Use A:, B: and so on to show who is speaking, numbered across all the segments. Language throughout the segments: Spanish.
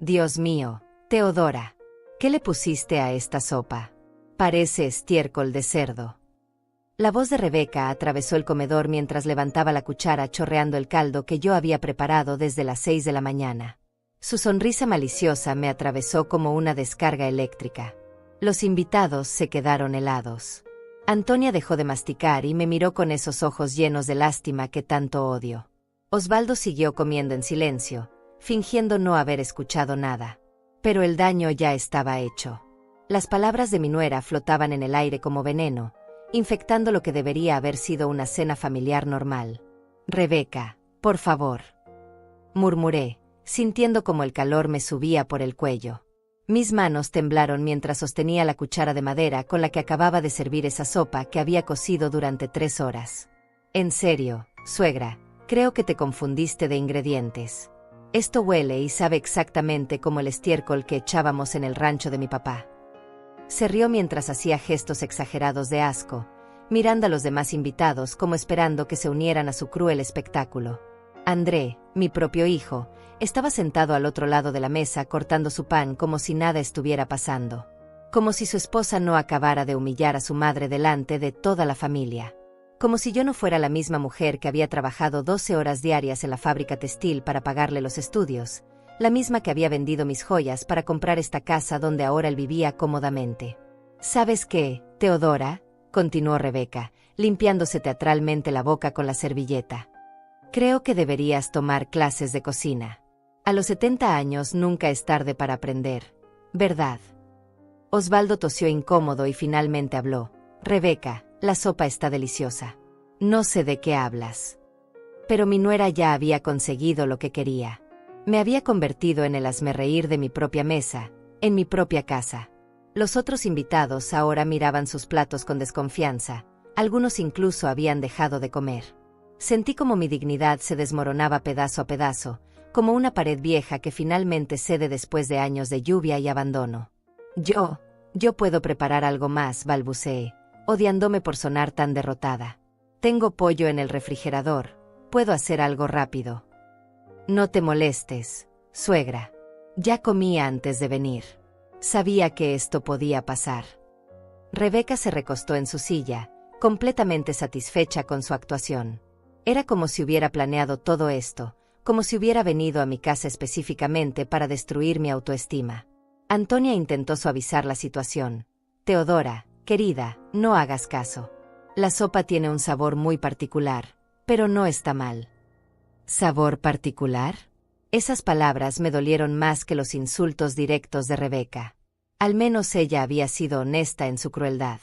A: Dios mío, Teodora, ¿qué le pusiste a esta sopa? Parece estiércol de cerdo. La voz de Rebeca atravesó el comedor mientras levantaba la cuchara chorreando el caldo que yo había preparado desde las 6 de la mañana. Su sonrisa maliciosa me atravesó como una descarga eléctrica. Los invitados se quedaron helados. Antonia dejó de masticar y me miró con esos ojos llenos de lástima que tanto odio. Osvaldo siguió comiendo en silencio, fingiendo no haber escuchado nada. Pero el daño ya estaba hecho. Las palabras de mi nuera flotaban en el aire como veneno, infectando lo que debería haber sido una cena familiar normal. «Rebeca, por favor», murmuré, sintiendo como el calor me subía por el cuello. Mis manos temblaron mientras sostenía la cuchara de madera con la que acababa de servir esa sopa que había cocido durante 3 horas. «En serio, suegra, creo que te confundiste de ingredientes. Esto huele y sabe exactamente como el estiércol que echábamos en el rancho de mi papá». Se rió mientras hacía gestos exagerados de asco, mirando a los demás invitados como esperando que se unieran a su cruel espectáculo. André, mi propio hijo, estaba sentado al otro lado de la mesa cortando su pan como si nada estuviera pasando. Como si su esposa no acabara de humillar a su madre delante de toda la familia. Como si yo no fuera la misma mujer que había trabajado 12 horas diarias en la fábrica textil para pagarle los estudios, la misma que había vendido mis joyas para comprar esta casa donde ahora él vivía cómodamente. «¿Sabes qué, Teodora?», continuó Rebeca, limpiándose teatralmente la boca con la servilleta. «Creo que deberías tomar clases de cocina. A los 70 años nunca es tarde para aprender, ¿verdad?». Osvaldo tosió incómodo y finalmente habló. «Rebeca, la sopa está deliciosa. No sé de qué hablas». Pero mi nuera ya había conseguido lo que quería. Me había convertido en el hazmerreír de mi propia mesa, en mi propia casa. Los otros invitados ahora miraban sus platos con desconfianza, algunos incluso habían dejado de comer. Sentí como mi dignidad se desmoronaba pedazo a pedazo, como una pared vieja que finalmente cede después de años de lluvia y abandono. Yo puedo preparar algo más», balbuceé, odiándome por sonar tan derrotada. «Tengo pollo en el refrigerador, puedo hacer algo rápido». «No te molestes, suegra. Ya comía antes de venir. Sabía que esto podía pasar». Rebeca se recostó en su silla, completamente satisfecha con su actuación. Era como si hubiera planeado todo esto, como si hubiera venido a mi casa específicamente para destruir mi autoestima. Antonia intentó suavizar la situación. «Teodora, querida, no hagas caso. La sopa tiene un sabor muy particular, pero no está mal». «¿Sabor particular?». Esas palabras me dolieron más que los insultos directos de Rebeca. Al menos ella había sido honesta en su crueldad.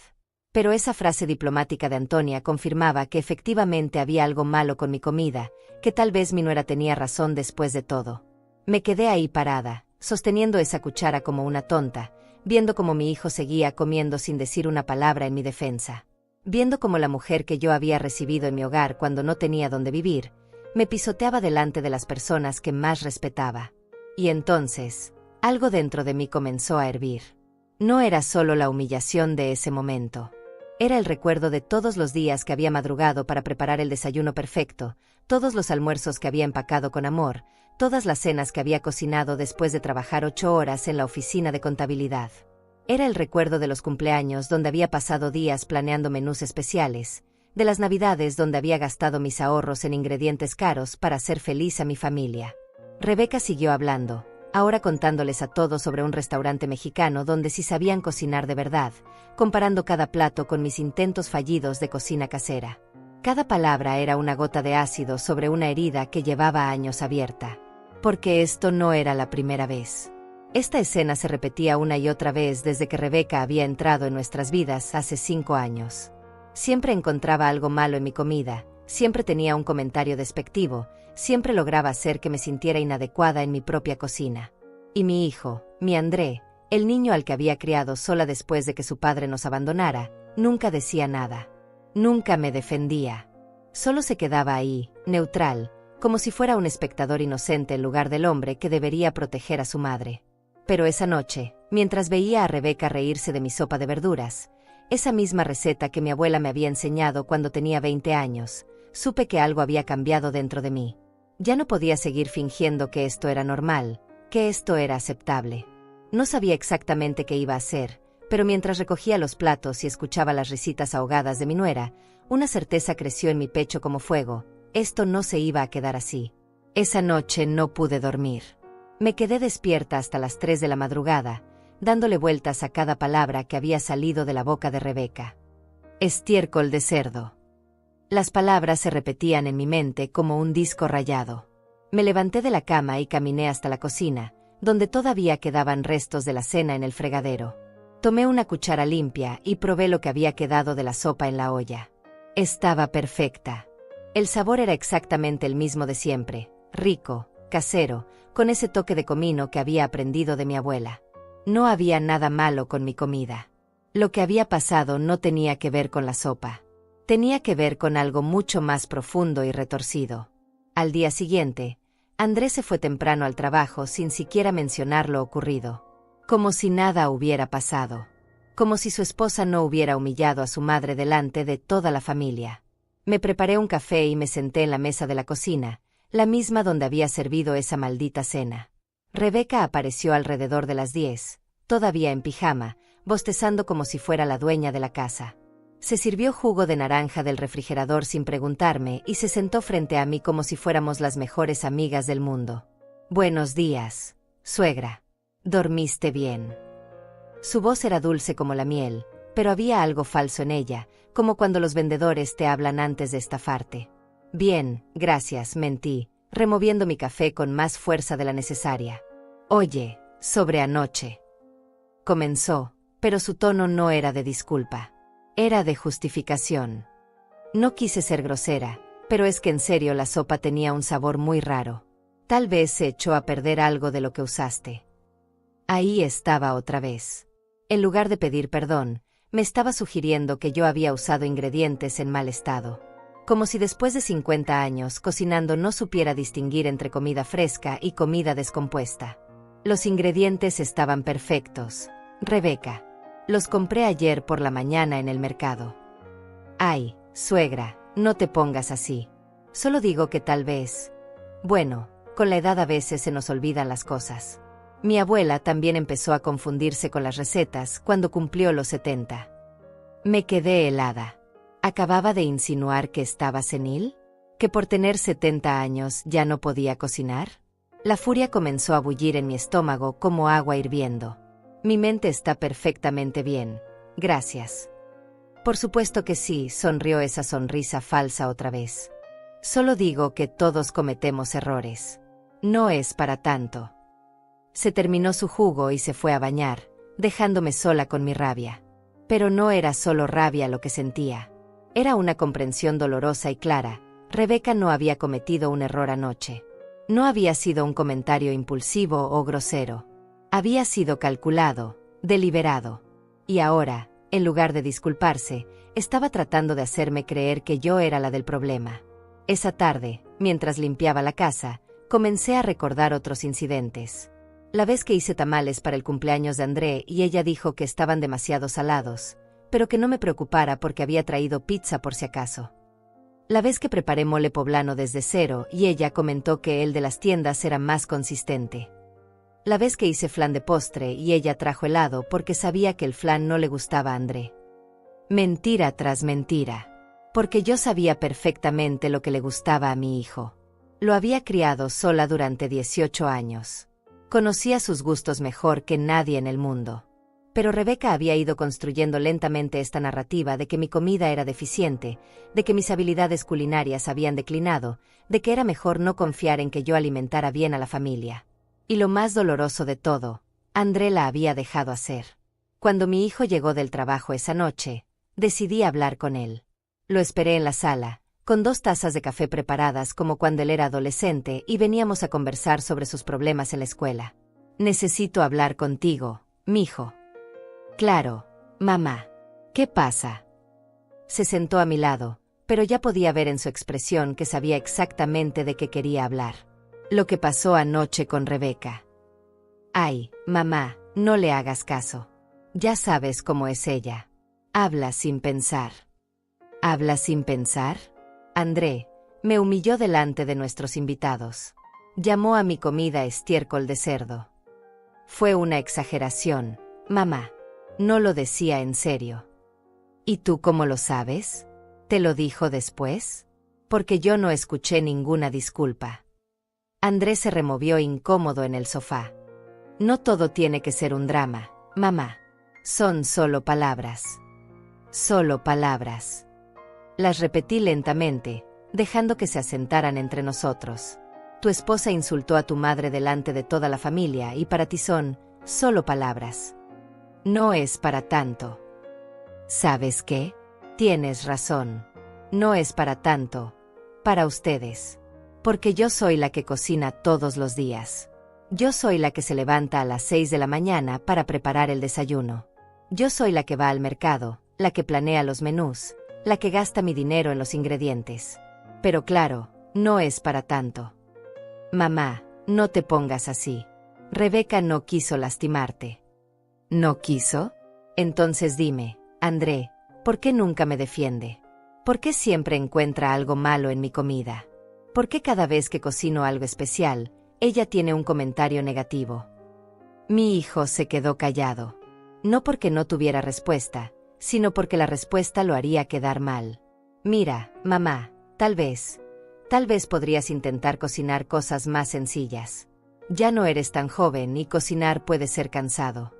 A: Pero esa frase diplomática de Antonia confirmaba que efectivamente había algo malo con mi comida, que tal vez mi nuera tenía razón después de todo. Me quedé ahí parada, sosteniendo esa cuchara como una tonta, viendo cómo mi hijo seguía comiendo sin decir una palabra en mi defensa. Viendo cómo la mujer que yo había recibido en mi hogar cuando no tenía dónde vivir, me pisoteaba delante de las personas que más respetaba. Y entonces, algo dentro de mí comenzó a hervir. No era solo la humillación de ese momento. Era el recuerdo de todos los días que había madrugado para preparar el desayuno perfecto, todos los almuerzos que había empacado con amor, todas las cenas que había cocinado después de trabajar 8 horas en la oficina de contabilidad. Era el recuerdo de los cumpleaños donde había pasado días planeando menús especiales, de las navidades donde había gastado mis ahorros en ingredientes caros para hacer feliz a mi familia. Rebeca siguió hablando, ahora contándoles a todos sobre un restaurante mexicano donde sí sabían cocinar de verdad, comparando cada plato con mis intentos fallidos de cocina casera. Cada palabra era una gota de ácido sobre una herida que llevaba años abierta. Porque esto no era la primera vez. Esta escena se repetía una y otra vez desde que Rebeca había entrado en nuestras vidas hace 5 años. Siempre encontraba algo malo en mi comida, siempre tenía un comentario despectivo, siempre lograba hacer que me sintiera inadecuada en mi propia cocina. Y mi hijo, mi André, el niño al que había criado sola después de que su padre nos abandonara, nunca decía nada. Nunca me defendía. Solo se quedaba ahí, neutral, como si fuera un espectador inocente en lugar del hombre que debería proteger a su madre. Pero esa noche, mientras veía a Rebeca reírse de mi sopa de verduras, esa misma receta que mi abuela me había enseñado cuando tenía 20 años, supe que algo había cambiado dentro de mí. Ya no podía seguir fingiendo que esto era normal, que esto era aceptable. No sabía exactamente qué iba a hacer, pero mientras recogía los platos y escuchaba las risitas ahogadas de mi nuera, una certeza creció en mi pecho como fuego: esto no se iba a quedar así. Esa noche no pude dormir. Me quedé despierta hasta las 3 de la madrugada, dándole vueltas a cada palabra que había salido de la boca de Rebeca. Estiércol de cerdo. Las palabras se repetían en mi mente como un disco rayado. Me levanté de la cama y caminé hasta la cocina, donde todavía quedaban restos de la cena en el fregadero. Tomé una cuchara limpia y probé lo que había quedado de la sopa en la olla. Estaba perfecta. El sabor era exactamente el mismo de siempre, rico, casero, con ese toque de comino que había aprendido de mi abuela. No había nada malo con mi comida. Lo que había pasado no tenía que ver con la sopa. Tenía que ver con algo mucho más profundo y retorcido. Al día siguiente, Andrés se fue temprano al trabajo sin siquiera mencionar lo ocurrido. Como si nada hubiera pasado. Como si su esposa no hubiera humillado a su madre delante de toda la familia. Me preparé un café y me senté en la mesa de la cocina, la misma donde había servido esa maldita cena. Rebeca apareció alrededor de las 10, todavía en pijama, bostezando como si fuera la dueña de la casa. Se sirvió jugo de naranja del refrigerador sin preguntarme y se sentó frente a mí como si fuéramos las mejores amigas del mundo. «Buenos días, suegra. ¿Dormiste bien?» Su voz era dulce como la miel, pero había algo falso en ella, como cuando los vendedores te hablan antes de estafarte. «Bien, gracias», mentí, removiendo mi café con más fuerza de la necesaria. «Oye, sobre anoche». Comenzó, pero su tono no era de disculpa. Era de justificación. No quise ser grosera, pero es que en serio la sopa tenía un sabor muy raro. Tal vez se echó a perder algo de lo que usaste. Ahí estaba otra vez. En lugar de pedir perdón, me estaba sugiriendo que yo había usado ingredientes en mal estado. Como si después de 50 años cocinando no supiera distinguir entre comida fresca y comida descompuesta. Los ingredientes estaban perfectos, Rebeca. Los compré ayer por la mañana en el mercado. Ay, suegra, no te pongas así. Solo digo que tal vez... Bueno, con la edad a veces se nos olvidan las cosas. Mi abuela también empezó a confundirse con las recetas cuando cumplió los 70. Me quedé helada. ¿Acababa de insinuar que estaba senil? ¿Que por tener 70 años ya no podía cocinar? La furia comenzó a bullir en mi estómago como agua hirviendo. Mi mente está perfectamente bien, gracias. Por supuesto que sí, sonrió esa sonrisa falsa otra vez. Solo digo que todos cometemos errores. No es para tanto. Se terminó su jugo y se fue a bañar, dejándome sola con mi rabia. Pero no era solo rabia lo que sentía. Era una comprensión dolorosa y clara. Rebeca no había cometido un error anoche. No había sido un comentario impulsivo o grosero. Había sido calculado, deliberado. Y ahora, en lugar de disculparse, estaba tratando de hacerme creer que yo era la del problema. Esa tarde, mientras limpiaba la casa, comencé a recordar otros incidentes. La vez que hice tamales para el cumpleaños de André y ella dijo que estaban demasiado salados, pero que no me preocupara porque había traído pizza por si acaso. La vez que preparé mole poblano desde cero y ella comentó que el de las tiendas era más consistente. La vez que hice flan de postre y ella trajo helado porque sabía que el flan no le gustaba a André. Mentira tras mentira. Porque yo sabía perfectamente lo que le gustaba a mi hijo. Lo había criado sola durante 18 años. Conocía sus gustos mejor que nadie en el mundo. Pero Rebeca había ido construyendo lentamente esta narrativa de que mi comida era deficiente, de que mis habilidades culinarias habían declinado, de que era mejor no confiar en que yo alimentara bien a la familia. Y lo más doloroso de todo, André la había dejado hacer. Cuando mi hijo llegó del trabajo esa noche, decidí hablar con él. Lo esperé en la sala, con 2 tazas de café preparadas como cuando él era adolescente y veníamos a conversar sobre sus problemas en la escuela. Necesito hablar contigo, mijo. Claro, mamá. ¿Qué pasa? Se sentó a mi lado, pero ya podía ver en su expresión que sabía exactamente de qué quería hablar. Lo que pasó anoche con Rebeca. Ay, mamá, no le hagas caso. Ya sabes cómo es ella. Habla sin pensar. ¿Habla sin pensar? André me humilló delante de nuestros invitados. Llamó a mi comida estiércol de cerdo. Fue una exageración, mamá. No lo decía en serio. ¿Y tú cómo lo sabes? ¿Te lo dijo después? Porque yo no escuché ninguna disculpa. Andrés se removió incómodo en el sofá. No todo tiene que ser un drama, mamá. Son solo palabras. Solo palabras. Las repetí lentamente, dejando que se asentaran entre nosotros. Tu esposa insultó a tu madre delante de toda la familia y para ti son solo palabras. No es para tanto. ¿Sabes qué? Tienes razón. No es para tanto. Para ustedes. Porque yo soy la que cocina todos los días. Yo soy la que se levanta a las 6 de la mañana para preparar el desayuno. Yo soy la que va al mercado, la que planea los menús, la que gasta mi dinero en los ingredientes. Pero claro, no es para tanto. Mamá, no te pongas así. Rebeca no quiso lastimarte. ¿No quiso? Entonces dime, André, ¿por qué nunca me defiende? ¿Por qué siempre encuentra algo malo en mi comida? ¿Por qué cada vez que cocino algo especial, ella tiene un comentario negativo? Mi hijo se quedó callado. No porque no tuviera respuesta, sino porque la respuesta lo haría quedar mal. Mira, mamá, tal vez podrías intentar cocinar cosas más sencillas. Ya no eres tan joven y cocinar puede ser cansado.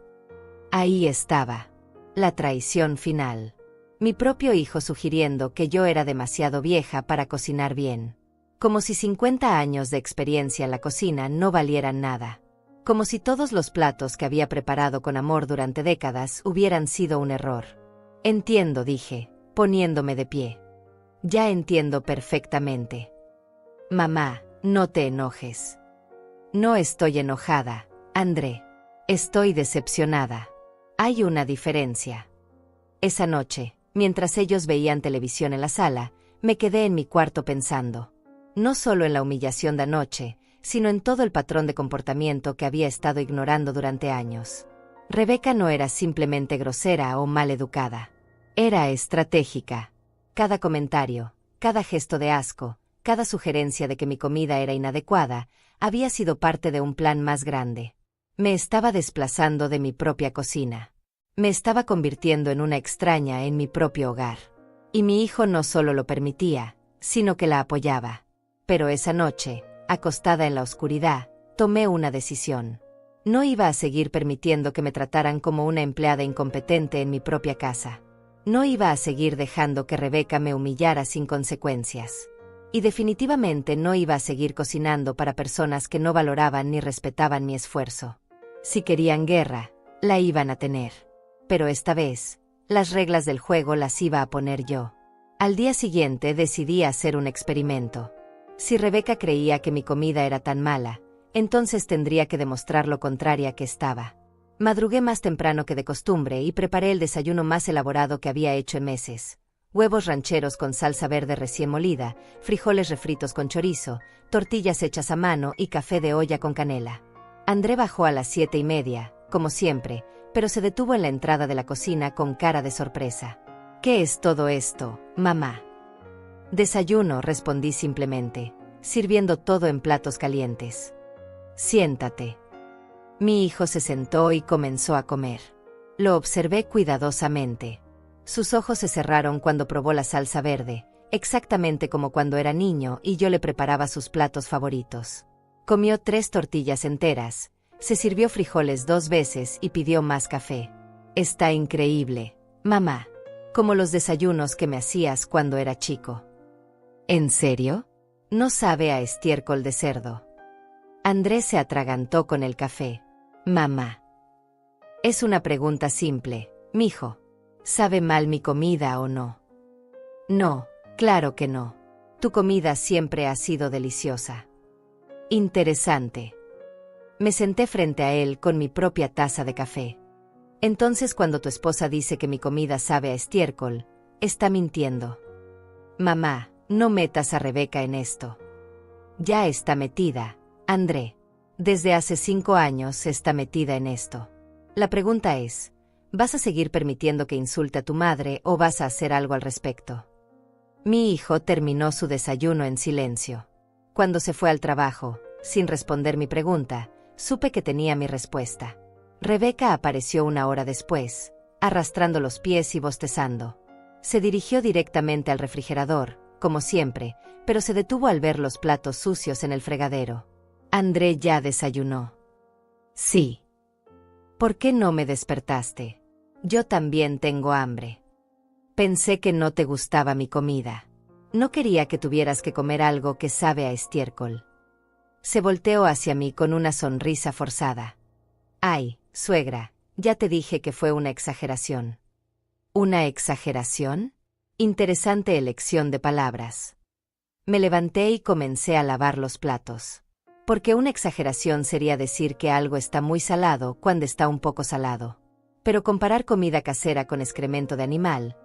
A: Ahí estaba. La traición final. Mi propio hijo sugiriendo que yo era demasiado vieja para cocinar bien. Como si 50 años de experiencia en la cocina no valieran nada. Como si todos los platos que había preparado con amor durante décadas hubieran sido un error. Entiendo, dije, poniéndome de pie. Ya entiendo perfectamente. Mamá, no te enojes. No estoy enojada, André. Estoy decepcionada. Hay una diferencia. Esa noche, mientras ellos veían televisión en la sala, me quedé en mi cuarto pensando. No solo en la humillación de anoche, sino en todo el patrón de comportamiento que había estado ignorando durante años. Rebeca no era simplemente grosera o mal educada. Era estratégica. Cada comentario, cada gesto de asco, cada sugerencia de que mi comida era inadecuada, había sido parte de un plan más grande. Me estaba desplazando de mi propia cocina. Me estaba convirtiendo en una extraña en mi propio hogar. Y mi hijo no solo lo permitía, sino que la apoyaba. Pero esa noche, acostada en la oscuridad, tomé una decisión. No iba a seguir permitiendo que me trataran como una empleada incompetente en mi propia casa. No iba a seguir dejando que Rebeca me humillara sin consecuencias. Y definitivamente no iba a seguir cocinando para personas que no valoraban ni respetaban mi esfuerzo. Si querían guerra, la iban a tener. Pero esta vez, las reglas del juego las iba a poner yo. Al día siguiente decidí hacer un experimento. Si Rebeca creía que mi comida era tan mala, entonces tendría que demostrar lo contraria que estaba. Madrugué más temprano que de costumbre y preparé el desayuno más elaborado que había hecho en meses. Huevos rancheros con salsa verde recién molida, frijoles refritos con chorizo, tortillas hechas a mano y café de olla con canela. André bajó a las 7:30, como siempre, pero se detuvo en la entrada de la cocina con cara de sorpresa. ¿Qué es todo esto, mamá? Desayuno, respondí simplemente, sirviendo todo en platos calientes. Siéntate. Mi hijo se sentó y comenzó a comer. Lo observé cuidadosamente. Sus ojos se cerraron cuando probó la salsa verde, exactamente como cuando era niño y yo le preparaba sus platos favoritos. Comió 3 tortillas enteras, se sirvió frijoles 2 veces y pidió más café. Está increíble, mamá. Como los desayunos que me hacías cuando era chico. ¿En serio? No sabe a estiércol de cerdo. Andrés se atragantó con el café. Mamá. Es una pregunta simple, mijo. ¿Sabe mal mi comida o no? No, claro que no. Tu comida siempre ha sido deliciosa. Interesante. Me senté frente a él con mi propia taza de café. Entonces cuando tu esposa dice que mi comida sabe a estiércol, está mintiendo. Mamá, no metas a Rebeca en esto. Ya está metida, André. Desde hace 5 años está metida en esto. La pregunta es, ¿vas a seguir permitiendo que insulte a tu madre o vas a hacer algo al respecto? Mi hijo terminó su desayuno en silencio. Cuando se fue al trabajo, sin responder mi pregunta, supe que tenía mi respuesta. Rebeca apareció una hora después, arrastrando los pies y bostezando. Se dirigió directamente al refrigerador, como siempre, pero se detuvo al ver los platos sucios en el fregadero. André ya desayunó. Sí. ¿Por qué no me despertaste? Yo también tengo hambre. Pensé que no te gustaba mi comida. No quería que tuvieras que comer algo que sabe a estiércol. Se volteó hacia mí con una sonrisa forzada. Ay, suegra, ya te dije que fue una exageración. ¿Una exageración? Interesante elección de palabras. Me levanté y comencé a lavar los platos. Porque una exageración sería decir que algo está muy salado cuando está un poco salado. Pero comparar comida casera con excremento de animal,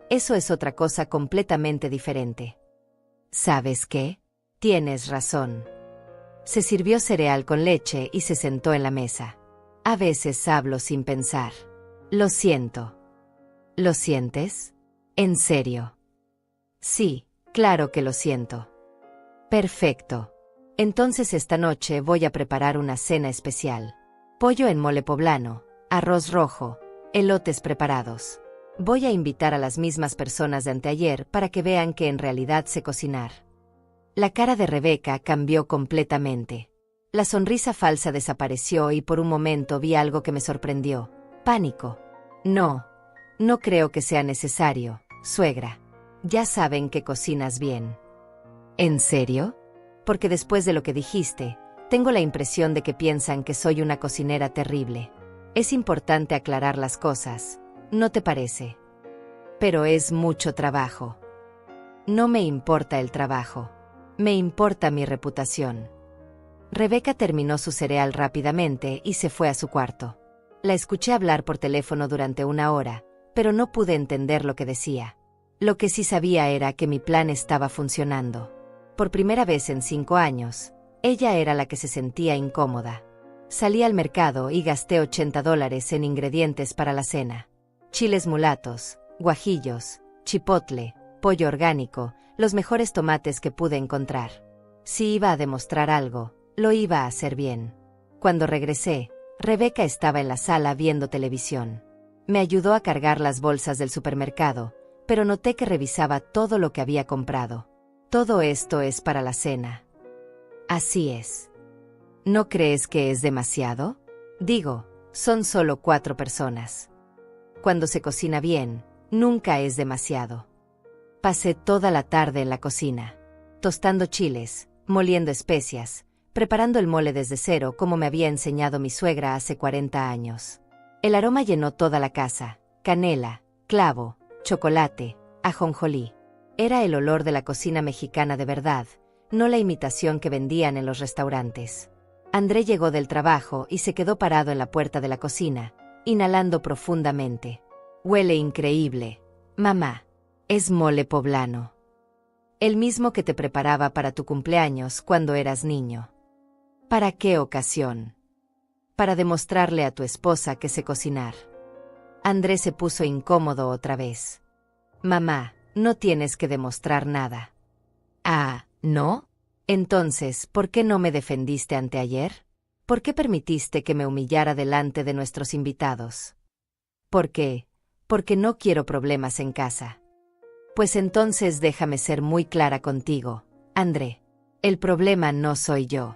A: eso es otra cosa completamente diferente. ¿Sabes qué? Tienes razón. Se sirvió cereal con leche y se sentó en la mesa. A veces hablo sin pensar. Lo siento. ¿Lo sientes? ¿En serio? Sí, claro que lo siento. Perfecto. Entonces esta noche voy a preparar una cena especial. Pollo en mole poblano, arroz rojo, elotes preparados. Voy a invitar a las mismas personas de anteayer para que vean que en realidad sé cocinar. La cara de Rebeca cambió completamente. La sonrisa falsa desapareció y por un momento vi algo que me sorprendió. Pánico. No creo que sea necesario, suegra. Ya saben que cocinas bien. ¿En serio? Porque después de lo que dijiste, tengo la impresión de que piensan que soy una cocinera terrible. Es importante aclarar las cosas, ¿no te parece? Pero es mucho trabajo. No me importa el trabajo. Me importa mi reputación. Rebeca terminó su cereal rápidamente y se fue a su cuarto. La escuché hablar por teléfono durante una hora, pero no pude entender lo que decía. Lo que sí sabía era que mi plan estaba funcionando. Por primera vez en 5 años, ella era la que se sentía incómoda. Salí al mercado y gasté $80 en ingredientes para la cena. Chiles mulatos, guajillos, chipotle, pollo orgánico, los mejores tomates que pude encontrar. Si iba a demostrar algo, lo iba a hacer bien. Cuando regresé, Rebeca estaba en la sala viendo televisión. Me ayudó a cargar las bolsas del supermercado, pero noté que revisaba todo lo que había comprado. Todo esto es para la cena. Así es. ¿No crees que es demasiado? Digo, son solo 4 personas. Cuando se cocina bien, nunca es demasiado. Pasé toda la tarde en la cocina, tostando chiles, moliendo especias, preparando el mole desde cero como me había enseñado mi suegra hace 40 años. El aroma llenó toda la casa: canela, clavo, chocolate, ajonjolí. Era el olor de la cocina mexicana de verdad, no la imitación que vendían en los restaurantes. André llegó del trabajo y se quedó parado en la puerta de la cocina, inhalando profundamente. Huele increíble. Mamá, es mole poblano. El mismo que te preparaba para tu cumpleaños cuando eras niño. ¿Para qué ocasión? Para demostrarle a tu esposa que sé cocinar. André se puso incómodo otra vez. Mamá, no tienes que demostrar nada. Ah, ¿no? Entonces, ¿por qué no me defendiste anteayer? ¿Por qué permitiste que me humillara delante de nuestros invitados? ¿Por qué? Porque no quiero problemas en casa. Pues entonces déjame ser muy clara contigo, André. El problema no soy yo.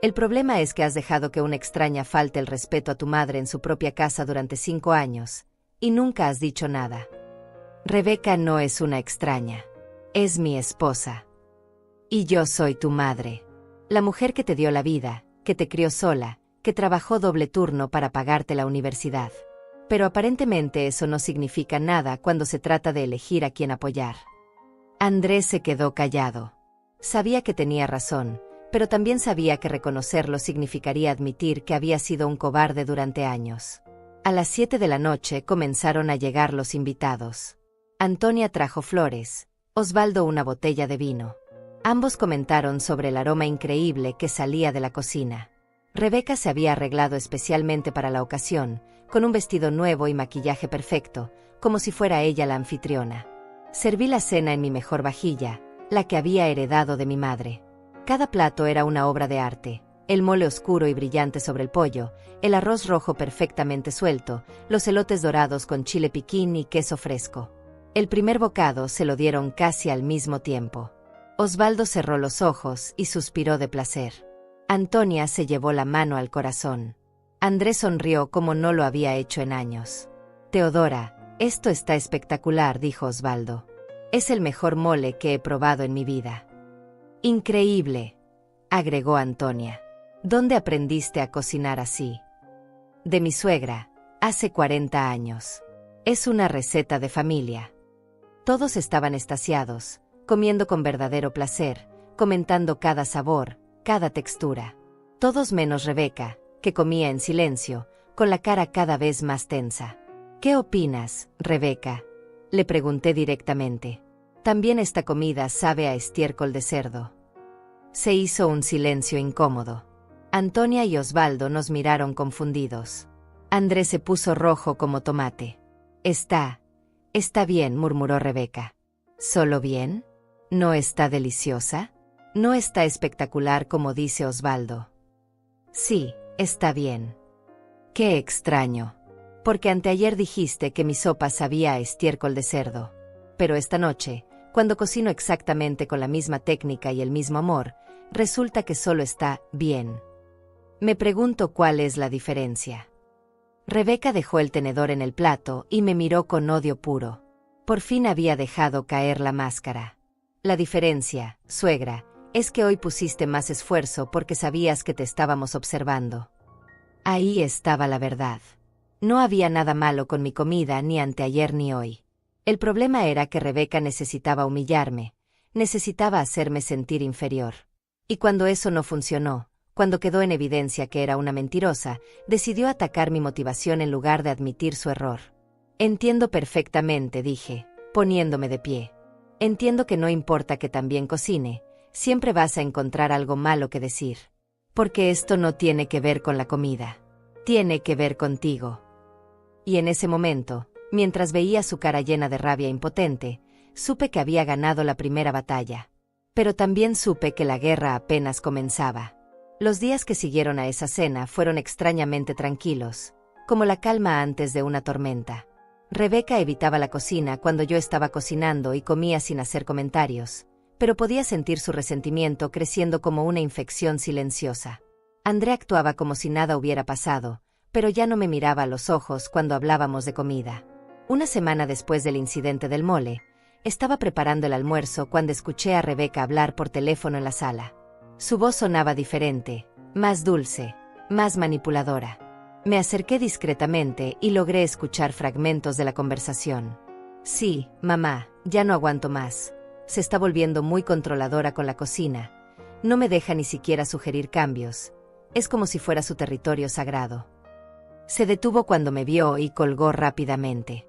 A: El problema es que has dejado que una extraña falte el respeto a tu madre en su propia casa durante 5 años, y nunca has dicho nada. Rebeca no es una extraña. Es mi esposa. Y yo soy tu madre. La mujer que te dio la vida, que te crió sola, que trabajó doble turno para pagarte la universidad. Pero aparentemente eso no significa nada cuando se trata de elegir a quién apoyar. Andrés se quedó callado. Sabía que tenía razón, pero también sabía que reconocerlo significaría admitir que había sido un cobarde durante años. A las 7 de la noche comenzaron a llegar los invitados. Antonia trajo flores, Osvaldo una botella de vino. Ambos comentaron sobre el aroma increíble que salía de la cocina. Rebeca se había arreglado especialmente para la ocasión, con un vestido nuevo y maquillaje perfecto, como si fuera ella la anfitriona. Serví la cena en mi mejor vajilla, la que había heredado de mi madre. Cada plato era una obra de arte, El mole oscuro y brillante sobre el pollo, el arroz rojo perfectamente suelto, los elotes dorados con chile piquín y queso fresco. El primer bocado se lo dieron casi al mismo tiempo. Osvaldo cerró los ojos y suspiró de placer. Antonia se llevó la mano al corazón. Andrés sonrió como no lo había hecho en años. Teodora, esto está espectacular, dijo Osvaldo. Es el mejor mole que he probado en mi vida. Increíble, agregó Antonia. ¿Dónde aprendiste a cocinar así? De mi suegra, hace 40 años. Es una receta de familia. Todos estaban extasiados, comiendo con verdadero placer, comentando cada sabor, cada textura. Todos menos Rebeca, que comía en silencio, con la cara cada vez más tensa. ¿Qué opinas, Rebeca?, le pregunté directamente. También esta comida sabe a estiércol de cerdo. Se hizo un silencio incómodo. Antonia y Osvaldo nos miraron confundidos. Andrés se puso rojo como tomate. Está bien, murmuró Rebeca. ¿Solo bien? ¿No está deliciosa? ¿No está espectacular como dice Osvaldo? Sí, está bien. Qué extraño. Porque anteayer dijiste que mi sopa sabía a estiércol de cerdo. Pero esta noche, cuando cocino exactamente con la misma técnica y el mismo amor, resulta que solo está bien. Me pregunto cuál es la diferencia. Rebeca dejó el tenedor en el plato y me miró con odio puro. Por fin había dejado caer la máscara. La diferencia, suegra, es que hoy pusiste más esfuerzo porque sabías que te estábamos observando. Ahí estaba la verdad. No había nada malo con mi comida ni anteayer ni hoy. El problema era que Rebeca necesitaba humillarme, necesitaba hacerme sentir inferior. Y cuando eso no funcionó, cuando quedó en evidencia que era una mentirosa, decidió atacar mi motivación en lugar de admitir su error. Entiendo perfectamente, dije, poniéndome de pie. Entiendo que no importa que también cocine, siempre vas a encontrar algo malo que decir. Porque esto no tiene que ver con la comida. Tiene que ver contigo. Y en ese momento, mientras veía su cara llena de rabia impotente, supe que había ganado la primera batalla. Pero también supe que la guerra apenas comenzaba. Los días que siguieron a esa cena fueron extrañamente tranquilos, como la calma antes de una tormenta. Rebeca evitaba la cocina cuando yo estaba cocinando y comía sin hacer comentarios, pero podía sentir su resentimiento creciendo como una infección silenciosa. André actuaba como si nada hubiera pasado, pero ya no me miraba a los ojos cuando hablábamos de comida. Una semana después del incidente del mole, estaba preparando el almuerzo cuando escuché a Rebeca hablar por teléfono en la sala. Su voz sonaba diferente, más dulce, más manipuladora. Me acerqué discretamente y logré escuchar fragmentos de la conversación. Sí, mamá, ya no aguanto más. Se está volviendo muy controladora con la cocina. No me deja ni siquiera sugerir cambios. Es como si fuera su territorio sagrado. Se detuvo cuando me vio y colgó rápidamente.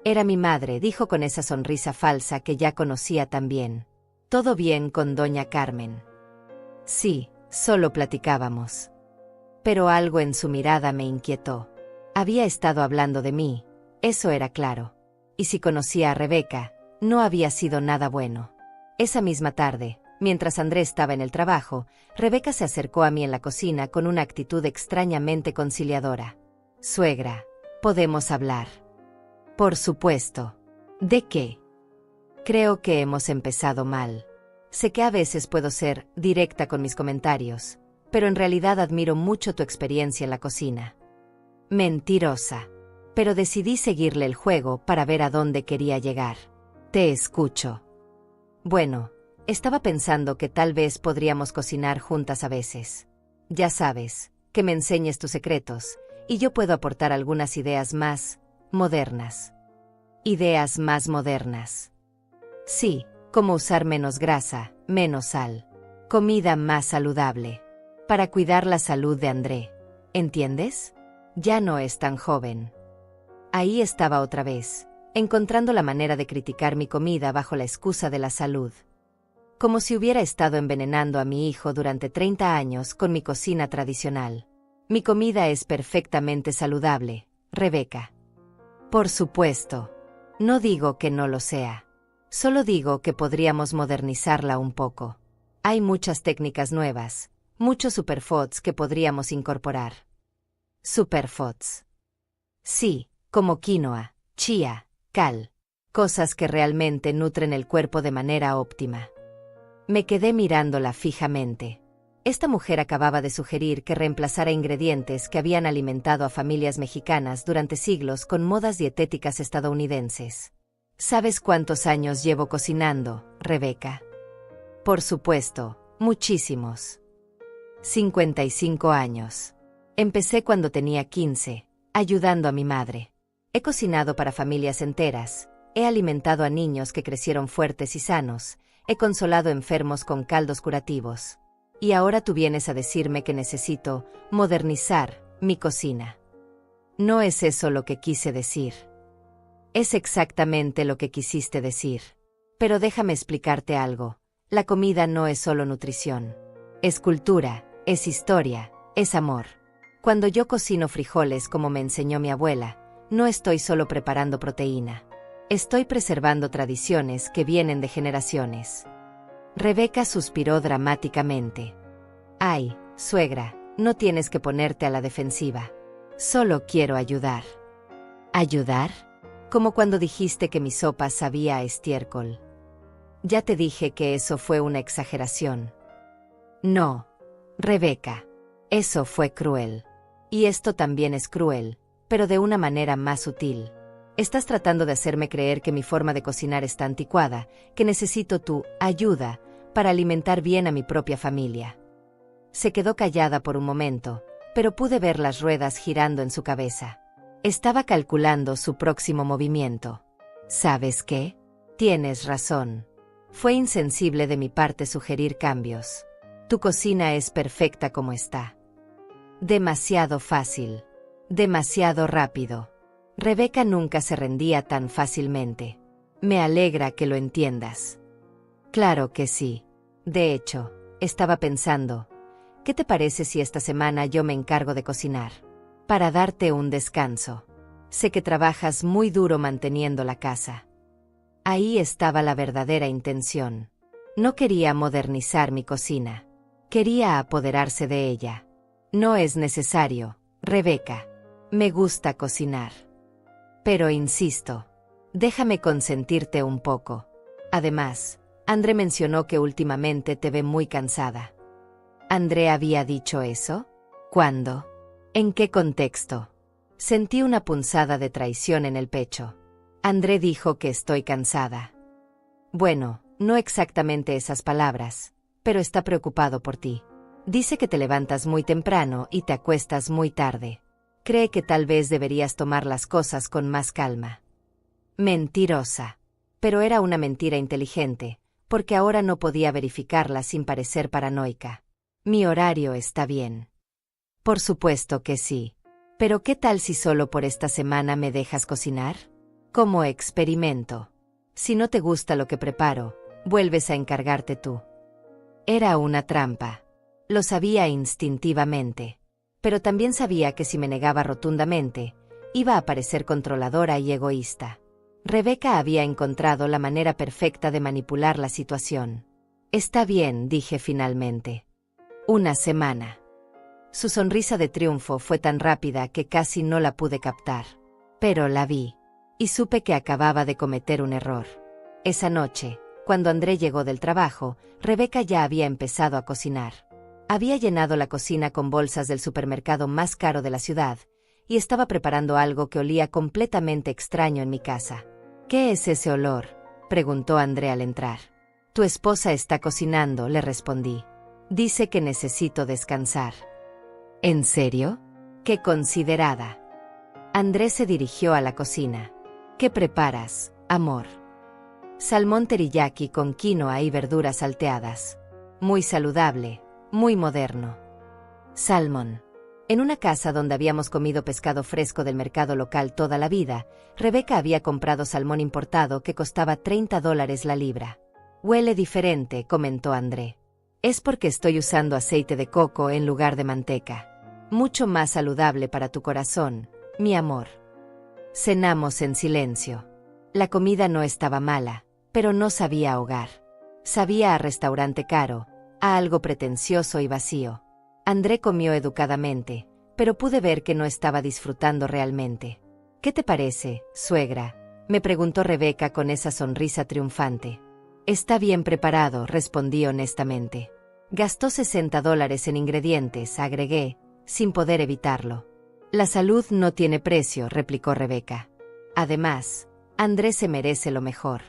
A: Era mi madre, dijo con esa sonrisa falsa que ya conocía tan bien. ¿Todo bien con doña Carmen? Sí, solo platicábamos. Pero algo en su mirada me inquietó. Había estado hablando de mí, eso era claro. Y si conocía a Rebeca, no había sido nada bueno. Esa misma tarde, mientras Andrés estaba en el trabajo, Rebeca se acercó a mí en la cocina con una actitud extrañamente conciliadora. Suegra, ¿podemos hablar? Por supuesto. ¿De qué? Creo que hemos empezado mal. Sé que a veces puedo ser directa con mis comentarios, pero en realidad admiro mucho tu experiencia en la cocina. Mentirosa. Pero decidí seguirle el juego para ver a dónde quería llegar. Te escucho. Bueno, estaba pensando que tal vez podríamos cocinar juntas a veces. Ya sabes, que me enseñes tus secretos, y yo puedo aportar algunas ideas más modernas. Ideas más modernas. Sí. Como usar menos grasa, menos sal. Comida más saludable. Para cuidar la salud de André. ¿Entiendes? Ya no es tan joven. Ahí estaba otra vez, encontrando la manera de criticar mi comida bajo la excusa de la salud. Como si hubiera estado envenenando a mi hijo durante 30 años con mi cocina tradicional. Mi comida es perfectamente saludable, Rebeca. Por supuesto. No digo que no lo sea. Solo digo que podríamos modernizarla un poco. Hay muchas técnicas nuevas, Muchos superfoods que podríamos incorporar. Superfoods. Sí, como quinoa, chía, cal. Cosas que realmente nutren el cuerpo de manera óptima. Me quedé mirándola fijamente. Esta mujer acababa de sugerir que reemplazara ingredientes que habían alimentado a familias mexicanas durante siglos con modas dietéticas estadounidenses. ¿Sabes cuántos años llevo cocinando, Rebeca? Por supuesto, muchísimos. 55 años. Empecé cuando tenía 15, ayudando a mi madre. He cocinado para familias enteras, he alimentado a niños que crecieron fuertes y sanos, he consolado enfermos con caldos curativos. Y ahora tú vienes a decirme que necesito modernizar mi cocina. No es eso lo que quise decir. Es exactamente lo que quisiste decir. Pero déjame explicarte algo. La comida no es solo nutrición. Es cultura, es historia, es amor. Cuando yo cocino frijoles como me enseñó mi abuela, no estoy solo preparando proteína. Estoy preservando tradiciones que vienen de generaciones. Rebeca suspiró dramáticamente. Ay, suegra, no tienes que ponerte a la defensiva. Solo quiero ayudar. ¿Ayudar? Como cuando dijiste que mi sopa sabía a estiércol. Ya te dije que eso fue una exageración. No, Rebeca, eso fue cruel. Y esto también es cruel, pero de una manera más sutil. Estás tratando de hacerme creer que mi forma de cocinar está anticuada, que necesito tu ayuda para alimentar bien a mi propia familia. Se quedó callada por un momento, pero pude ver las ruedas girando en su cabeza. Estaba calculando su próximo movimiento. ¿Sabes qué? Tienes razón. Fue insensible de mi parte sugerir cambios. Tu cocina es perfecta como está. Demasiado fácil. Demasiado rápido. Rebeca nunca se rendía tan fácilmente. Me alegra que lo entiendas. Claro que sí. De hecho, estaba pensando, ¿qué te parece si esta semana yo me encargo de cocinar? Para darte un descanso. Sé que trabajas muy duro manteniendo la casa. Ahí estaba la verdadera intención. No quería modernizar mi cocina. Quería apoderarse de ella. No es necesario, Rebeca. Me gusta cocinar. Pero insisto, déjame consentirte un poco. Además, André mencionó que últimamente te ve muy cansada. ¿André había dicho eso? ¿Cuándo? ¿En qué contexto? Sentí una punzada de traición en el pecho. André dijo que estoy cansada. Bueno, no exactamente esas palabras, pero está preocupado por ti. Dice que te levantas muy temprano y te acuestas muy tarde. Cree que tal vez deberías tomar las cosas con más calma. Mentirosa. Pero era una mentira inteligente, porque ahora no podía verificarla sin parecer paranoica. Mi horario está bien. Por supuesto que sí. Pero ¿qué tal si solo por esta semana me dejas cocinar? Como experimento. Si no te gusta lo que preparo, vuelves a encargarte tú. Era una trampa. Lo sabía instintivamente. Pero también sabía que si me negaba rotundamente, iba a parecer controladora y egoísta. Rebeca había encontrado la manera perfecta de manipular la situación. Está bien, dije finalmente. Una semana. Su sonrisa de triunfo fue tan rápida que casi no la pude captar. Pero la vi. Y supe que acababa de cometer un error. Esa noche, cuando André llegó del trabajo, Rebeca ya había empezado a cocinar. Había llenado la cocina con bolsas del supermercado más caro de la ciudad, y estaba preparando algo que olía completamente extraño en mi casa. ¿Qué es ese olor?, preguntó André al entrar. Tu esposa está cocinando, le respondí. Dice que necesito descansar. ¿En serio? ¡Qué considerada! André se dirigió a la cocina. ¿Qué preparas, amor? Salmón teriyaki con quinoa y verduras salteadas. Muy saludable, muy moderno. Salmón. En una casa donde habíamos comido pescado fresco del mercado local toda la vida, Rebeca había comprado salmón importado que costaba $30 la libra. Huele diferente, comentó André. Es porque estoy usando aceite de coco en lugar de manteca. Mucho más saludable para tu corazón, mi amor. Cenamos en silencio. La comida no estaba mala, pero no sabía a hogar. Sabía a restaurante caro, a algo pretencioso y vacío. André comió educadamente, pero pude ver que no estaba disfrutando realmente. ¿Qué te parece, suegra?, me preguntó Rebeca con esa sonrisa triunfante. Está bien preparado, respondí honestamente. Gastó $60 en ingredientes, agregué, sin poder evitarlo. La salud no tiene precio, replicó Rebeca. Además, André se merece lo mejor.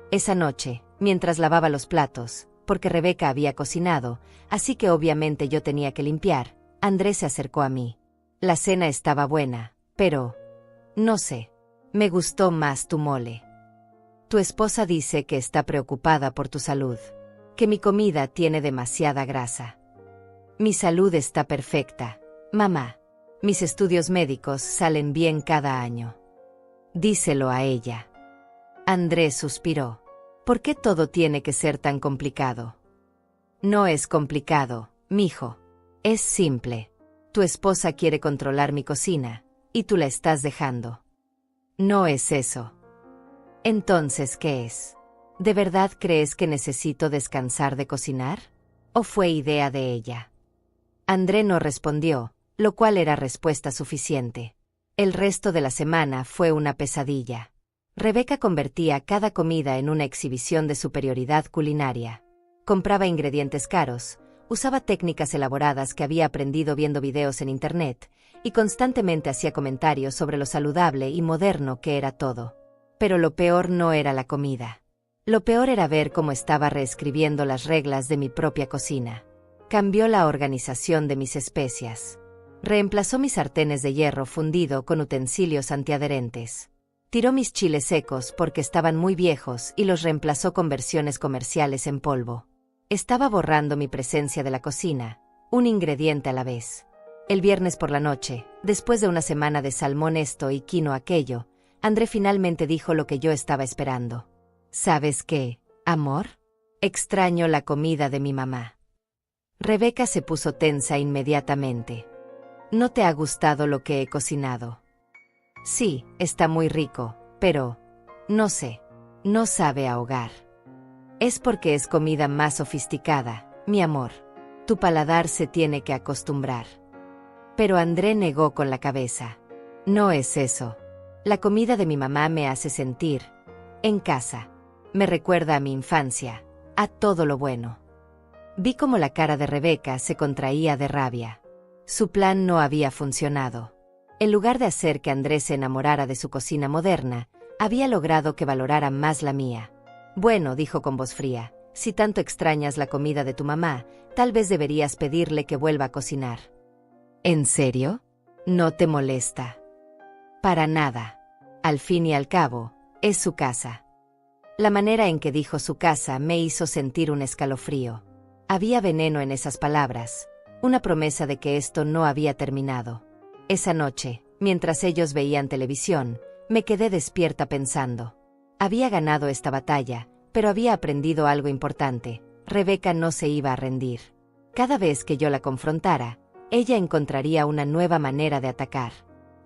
A: Esa noche, mientras lavaba los platos, porque Rebeca había cocinado, así que obviamente yo tenía que limpiar, André se acercó a mí. La cena estaba buena, pero, no sé, me gustó más tu mole. Tu esposa dice que está preocupada por tu salud, que mi comida tiene demasiada grasa. Mi salud está perfecta, mamá. Mis estudios médicos salen bien cada año. Díselo a ella. André suspiró. ¿Por qué todo tiene que ser tan complicado? No es complicado, mijo. Es simple. Tu esposa quiere controlar mi cocina, y tú la estás dejando. No es eso. Entonces, ¿qué es? ¿De verdad crees que necesito descansar de cocinar? ¿O fue idea de ella? André no respondió, lo cual era respuesta suficiente. El resto de la semana fue una pesadilla. Rebeca convertía cada comida en una exhibición de superioridad culinaria. Compraba ingredientes caros, usaba técnicas elaboradas que había aprendido viendo videos en internet, y constantemente hacía comentarios sobre lo saludable y moderno que era todo. Pero lo peor no era la comida. Lo peor era ver cómo estaba reescribiendo las reglas de mi propia cocina. Cambió la organización de mis especias. Reemplazó mis sartenes de hierro fundido con utensilios antiadherentes. Tiró mis chiles secos porque estaban muy viejos y los reemplazó con versiones comerciales en polvo. Estaba borrando mi presencia de la cocina, un ingrediente a la vez. El viernes por la noche, después de una semana de salmón esto y quinoa aquello, André finalmente dijo lo que yo estaba esperando. ¿Sabes qué, amor? Extraño la comida de mi mamá. Rebeca se puso tensa inmediatamente. ¿No te ha gustado lo que he cocinado? Sí, está muy rico, pero, no sé, no sabe a hogar. Es porque es comida más sofisticada, mi amor. Tu paladar se tiene que acostumbrar. Pero André negó con la cabeza. No es eso. La comida de mi mamá me hace sentir en casa. Me recuerda a mi infancia, a todo lo bueno. Vi cómo la cara de Rebeca se contraía de rabia. Su plan no había funcionado. En lugar de hacer que Andrés se enamorara de su cocina moderna, había logrado que valorara más la mía. Bueno, dijo con voz fría, si tanto extrañas la comida de tu mamá, tal vez deberías pedirle que vuelva a cocinar. ¿En serio? ¿No te molesta? Para nada. Al fin y al cabo, es su casa. La manera en que dijo su casa me hizo sentir un escalofrío. Había veneno en esas palabras, una promesa de que esto no había terminado. Esa noche, mientras ellos veían televisión, me quedé despierta pensando. Había ganado esta batalla, pero había aprendido algo importante. Rebeca no se iba a rendir. Cada vez que yo la confrontara, ella encontraría una nueva manera de atacar.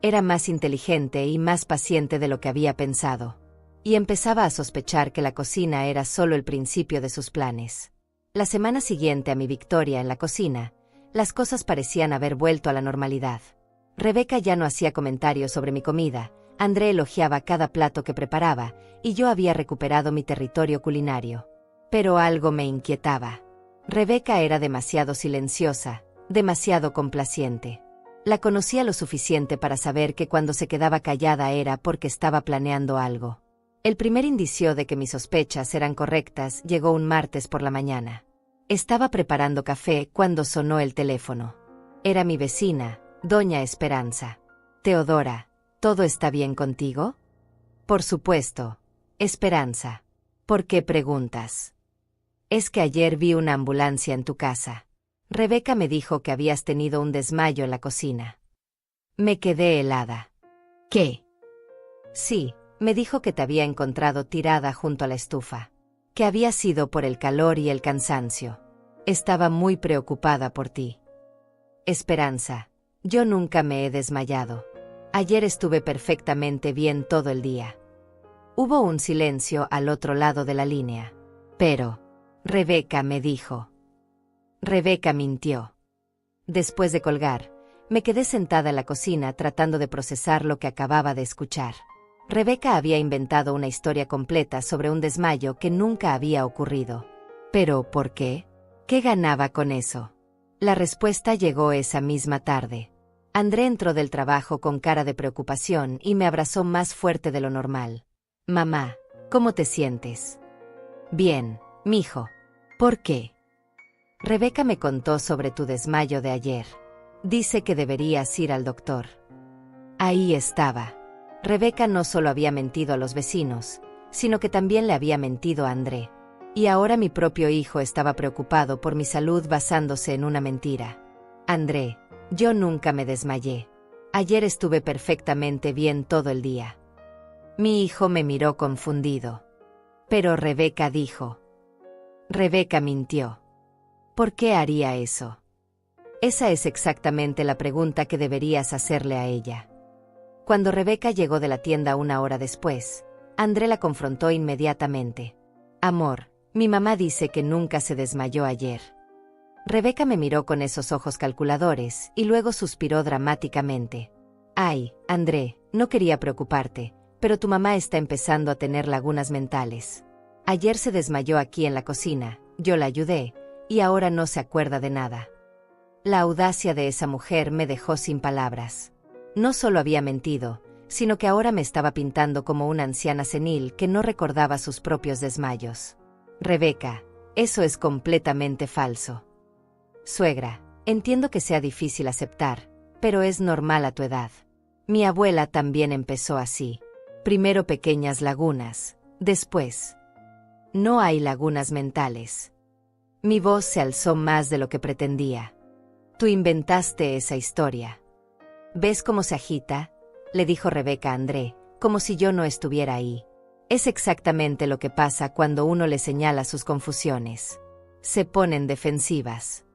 A: Era más inteligente y más paciente de lo que había pensado. Y empezaba a sospechar que la cocina era solo el principio de sus planes. La semana siguiente a mi victoria en la cocina, las cosas parecían haber vuelto a la normalidad. Rebeca ya no hacía comentarios sobre mi comida, André elogiaba cada plato que preparaba, y yo había recuperado mi territorio culinario. Pero algo me inquietaba. Rebeca era demasiado silenciosa, demasiado complaciente. La conocía lo suficiente para saber que cuando se quedaba callada era porque estaba planeando algo. El primer indicio de que mis sospechas eran correctas llegó un martes por la mañana. Estaba preparando café cuando sonó el teléfono. Era mi vecina, doña Esperanza. Teodora, ¿todo está bien contigo? Por supuesto, Esperanza. ¿Por qué preguntas? Es que ayer vi una ambulancia en tu casa. Rebeca me dijo que habías tenido un desmayo en la cocina. Me quedé helada. ¿Qué? Sí, me dijo que te había encontrado tirada junto a la estufa. Que había sido por el calor y el cansancio. Estaba muy preocupada por ti. Esperanza, yo nunca me he desmayado. Ayer estuve perfectamente bien todo el día. Hubo un silencio al otro lado de la línea. Pero, Rebeca me dijo. Rebeca mintió. Después de colgar, me quedé sentada en la cocina tratando de procesar lo que acababa de escuchar. Rebeca había inventado una historia completa sobre un desmayo que nunca había ocurrido. ¿Pero por qué? ¿Qué ganaba con eso? La respuesta llegó esa misma tarde. André entró del trabajo con cara de preocupación y me abrazó más fuerte de lo normal. Mamá, ¿cómo te sientes? Bien, mijo. ¿Por qué? Rebeca me contó sobre tu desmayo de ayer. Dice que deberías ir al doctor. Ahí estaba. Rebeca no solo había mentido a los vecinos, sino que también le había mentido a André. Y ahora mi propio hijo estaba preocupado por mi salud basándose en una mentira. André, yo nunca me desmayé. Ayer estuve perfectamente bien todo el día. Mi hijo me miró confundido. Pero Rebeca dijo. Rebeca mintió. ¿Por qué haría eso? Esa es exactamente la pregunta que deberías hacerle a ella. Cuando Rebeca llegó de la tienda una hora después, André la confrontó inmediatamente. Amor, mi mamá dice que nunca se desmayó ayer. Rebeca me miró con esos ojos calculadores y luego suspiró dramáticamente. Ay, André, no quería preocuparte, pero tu mamá está empezando a tener lagunas mentales. Ayer se desmayó aquí en la cocina, yo la ayudé, y ahora no se acuerda de nada. La audacia de esa mujer me dejó sin palabras. No solo había mentido, sino que ahora me estaba pintando como una anciana senil que no recordaba sus propios desmayos. Rebeca, eso es completamente falso. Suegra, entiendo que sea difícil aceptar, pero es normal a tu edad. Mi abuela también empezó así. Primero pequeñas lagunas, después. No hay lagunas mentales. Mi voz se alzó más de lo que pretendía. Tú inventaste esa historia. ¿Ves cómo se agita?, le dijo Rebeca a André, como si yo no estuviera ahí. Es exactamente lo que pasa cuando uno le señala sus confusiones. Se ponen defensivas.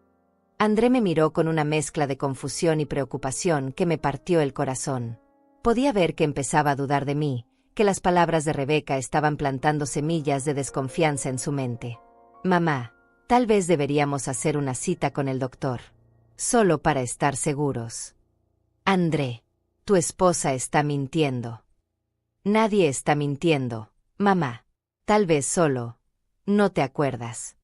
A: André me miró con una mezcla de confusión y preocupación que me partió el corazón. Podía ver que empezaba a dudar de mí, que las palabras de Rebeca estaban plantando semillas de desconfianza en su mente. Mamá, tal vez deberíamos hacer una cita con el doctor. Solo para estar seguros. André, tu esposa está mintiendo. Nadie está mintiendo, mamá. Tal vez solo, no te acuerdas.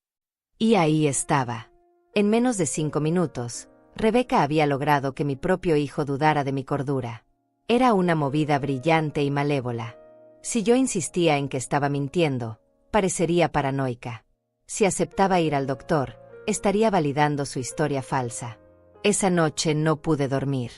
A: Y ahí estaba. En menos de 5 minutos, Rebeca había logrado que mi propio hijo dudara de mi cordura. Era una movida brillante y malévola. Si yo insistía en que estaba mintiendo, parecería paranoica. Si aceptaba ir al doctor, estaría validando su historia falsa. Esa noche no pude dormir.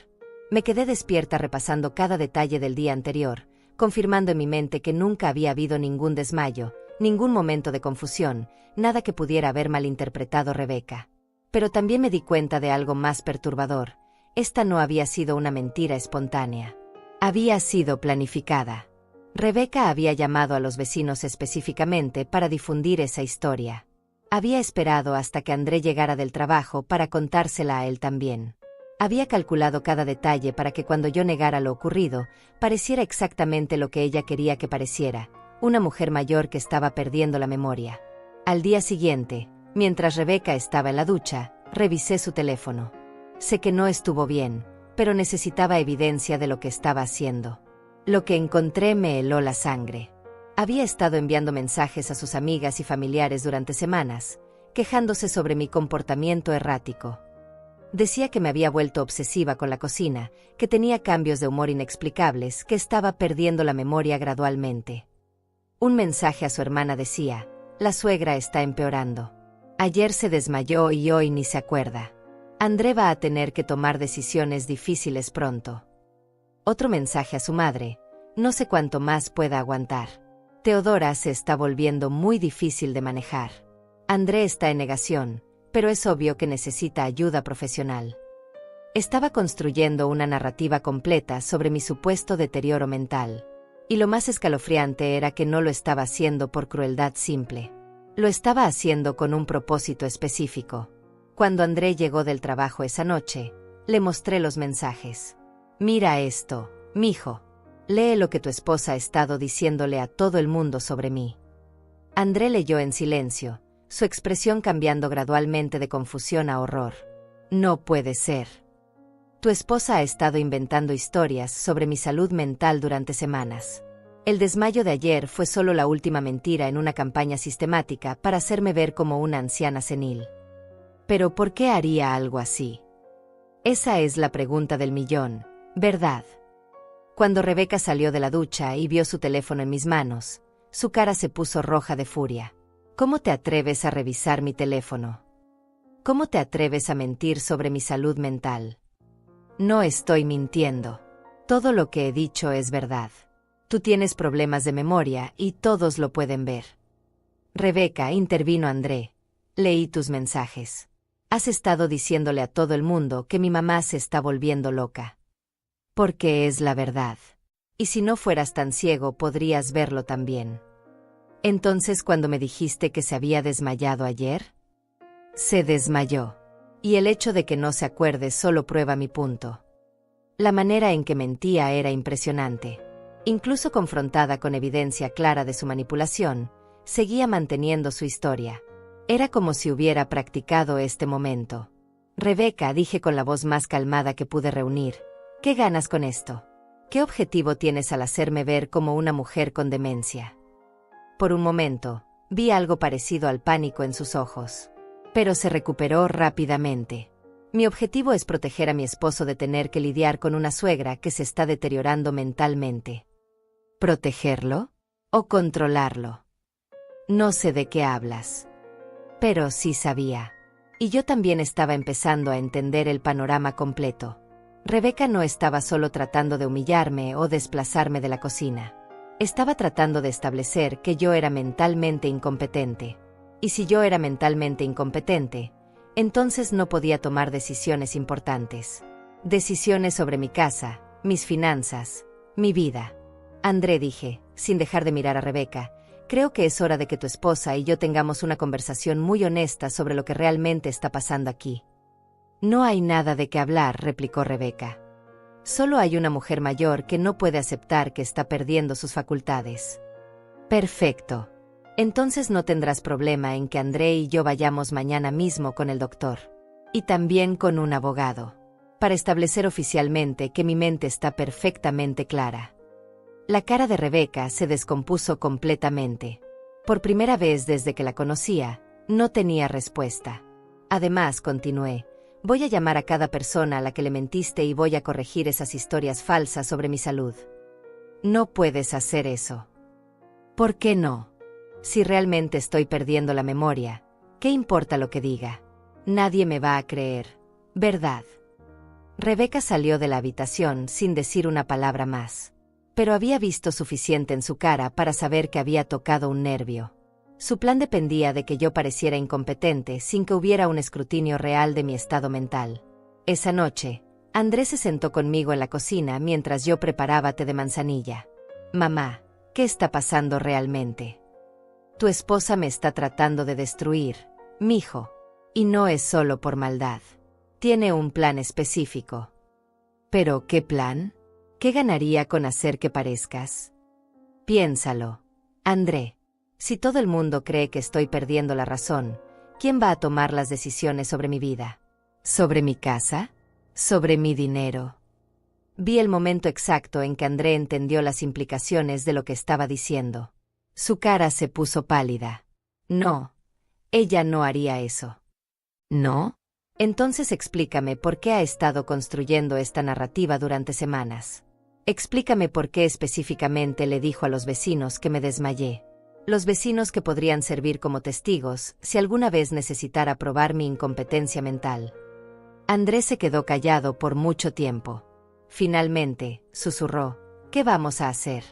A: Me quedé despierta repasando cada detalle del día anterior, confirmando en mi mente que nunca había habido ningún desmayo, ningún momento de confusión, nada que pudiera haber malinterpretado Rebeca. Pero también me di cuenta de algo más perturbador. Esta no había sido una mentira espontánea. Había sido planificada. Rebeca había llamado a los vecinos específicamente para difundir esa historia. Había esperado hasta que André llegara del trabajo para contársela a él también. Había calculado cada detalle para que cuando yo negara lo ocurrido, pareciera exactamente lo que ella quería que pareciera, una mujer mayor que estaba perdiendo la memoria. Al día siguiente, mientras Rebeca estaba en la ducha, revisé su teléfono. Sé que no estuvo bien, pero necesitaba evidencia de lo que estaba haciendo. Lo que encontré me heló la sangre. Había estado enviando mensajes a sus amigas y familiares durante semanas, quejándose sobre mi comportamiento errático. Decía que me había vuelto obsesiva con la cocina, que tenía cambios de humor inexplicables, que estaba perdiendo la memoria gradualmente. Un mensaje a su hermana decía, la suegra está empeorando. Ayer se desmayó y hoy ni se acuerda. André va a tener que tomar decisiones difíciles pronto. Otro mensaje a su madre, no sé cuánto más pueda aguantar. Teodora se está volviendo muy difícil de manejar. André está en negación, pero es obvio que necesita ayuda profesional. Estaba construyendo una narrativa completa sobre mi supuesto deterioro mental. Y lo más escalofriante era que no lo estaba haciendo por crueldad simple. Lo estaba haciendo con un propósito específico. Cuando André llegó del trabajo esa noche, le mostré los mensajes. Mira esto, mijo. Lee lo que tu esposa ha estado diciéndole a todo el mundo sobre mí. André leyó en silencio, su expresión cambiando gradualmente de confusión a horror. No puede ser. Tu esposa ha estado inventando historias sobre mi salud mental durante semanas. El desmayo de ayer fue solo la última mentira en una campaña sistemática para hacerme ver como una anciana senil. Pero ¿por qué haría algo así? Esa es la pregunta del millón, ¿verdad? Cuando Rebeca salió de la ducha y vio su teléfono en mis manos, su cara se puso roja de furia. ¿Cómo te atreves a revisar mi teléfono? ¿Cómo te atreves a mentir sobre mi salud mental? No estoy mintiendo. Todo lo que he dicho es verdad. Tú tienes problemas de memoria y todos lo pueden ver. Rebeca, intervino André. Leí tus mensajes. Has estado diciéndole a todo el mundo que mi mamá se está volviendo loca. Porque es la verdad. Y si no fueras tan ciego podrías verlo también. Entonces, cuando me dijiste que se había desmayado ayer, se desmayó. Y el hecho de que no se acuerde solo prueba mi punto. La manera en que mentía era impresionante. Incluso confrontada con evidencia clara de su manipulación, seguía manteniendo su historia. Era como si hubiera practicado este momento. Rebeca, dije con la voz más calmada que pude reunir, ¿qué ganas con esto? ¿Qué objetivo tienes al hacerme ver como una mujer con demencia? Por un momento, vi algo parecido al pánico en sus ojos. Pero se recuperó rápidamente. Mi objetivo es proteger a mi esposo de tener que lidiar con una suegra que se está deteriorando mentalmente. ¿Protegerlo? ¿O controlarlo? No sé de qué hablas. Pero sí sabía. Y yo también estaba empezando a entender el panorama completo. Rebeca no estaba solo tratando de humillarme o desplazarme de la cocina. Estaba tratando de establecer que yo era mentalmente incompetente. Y si yo era mentalmente incompetente, entonces no podía tomar decisiones importantes. Decisiones sobre mi casa, mis finanzas, mi vida. André, dije, sin dejar de mirar a Rebeca, creo que es hora de que tu esposa y yo tengamos una conversación muy honesta sobre lo que realmente está pasando aquí. No hay nada de qué hablar, replicó Rebeca. Solo hay una mujer mayor que no puede aceptar que está perdiendo sus facultades. Perfecto. Entonces no tendrás problema en que André y yo vayamos mañana mismo con el doctor. Y también con un abogado. Para establecer oficialmente que mi mente está perfectamente clara. La cara de Rebeca se descompuso completamente. Por primera vez desde que la conocía, no tenía respuesta. Además, continué, voy a llamar a cada persona a la que le mentiste y voy a corregir esas historias falsas sobre mi salud. No puedes hacer eso. ¿Por qué no? Si realmente estoy perdiendo la memoria, ¿qué importa lo que diga? Nadie me va a creer, ¿verdad? Rebeca salió de la habitación sin decir una palabra más. Pero había visto suficiente en su cara para saber que había tocado un nervio. Su plan dependía de que yo pareciera incompetente sin que hubiera un escrutinio real de mi estado mental. Esa noche, Andrés se sentó conmigo en la cocina mientras yo preparaba té de manzanilla. Mamá, ¿qué está pasando realmente? Tu esposa me está tratando de destruir, mijo. Y no es solo por maldad. Tiene un plan específico. ¿Pero qué plan? ¿Qué ganaría con hacer que parezcas? Piénsalo, André. Si todo el mundo cree que estoy perdiendo la razón, ¿quién va a tomar las decisiones sobre mi vida? ¿Sobre mi casa? ¿Sobre mi dinero? Vi el momento exacto en que André entendió las implicaciones de lo que estaba diciendo. Su cara se puso pálida. No, ella no haría eso. ¿No? Entonces explícame por qué ha estado construyendo esta narrativa durante semanas. Explícame por qué específicamente le dijo a los vecinos que me desmayé. Los vecinos que podrían servir como testigos si alguna vez necesitara probar mi incompetencia mental. Andrés se quedó callado por mucho tiempo. Finalmente, susurró, ¿qué vamos a hacer?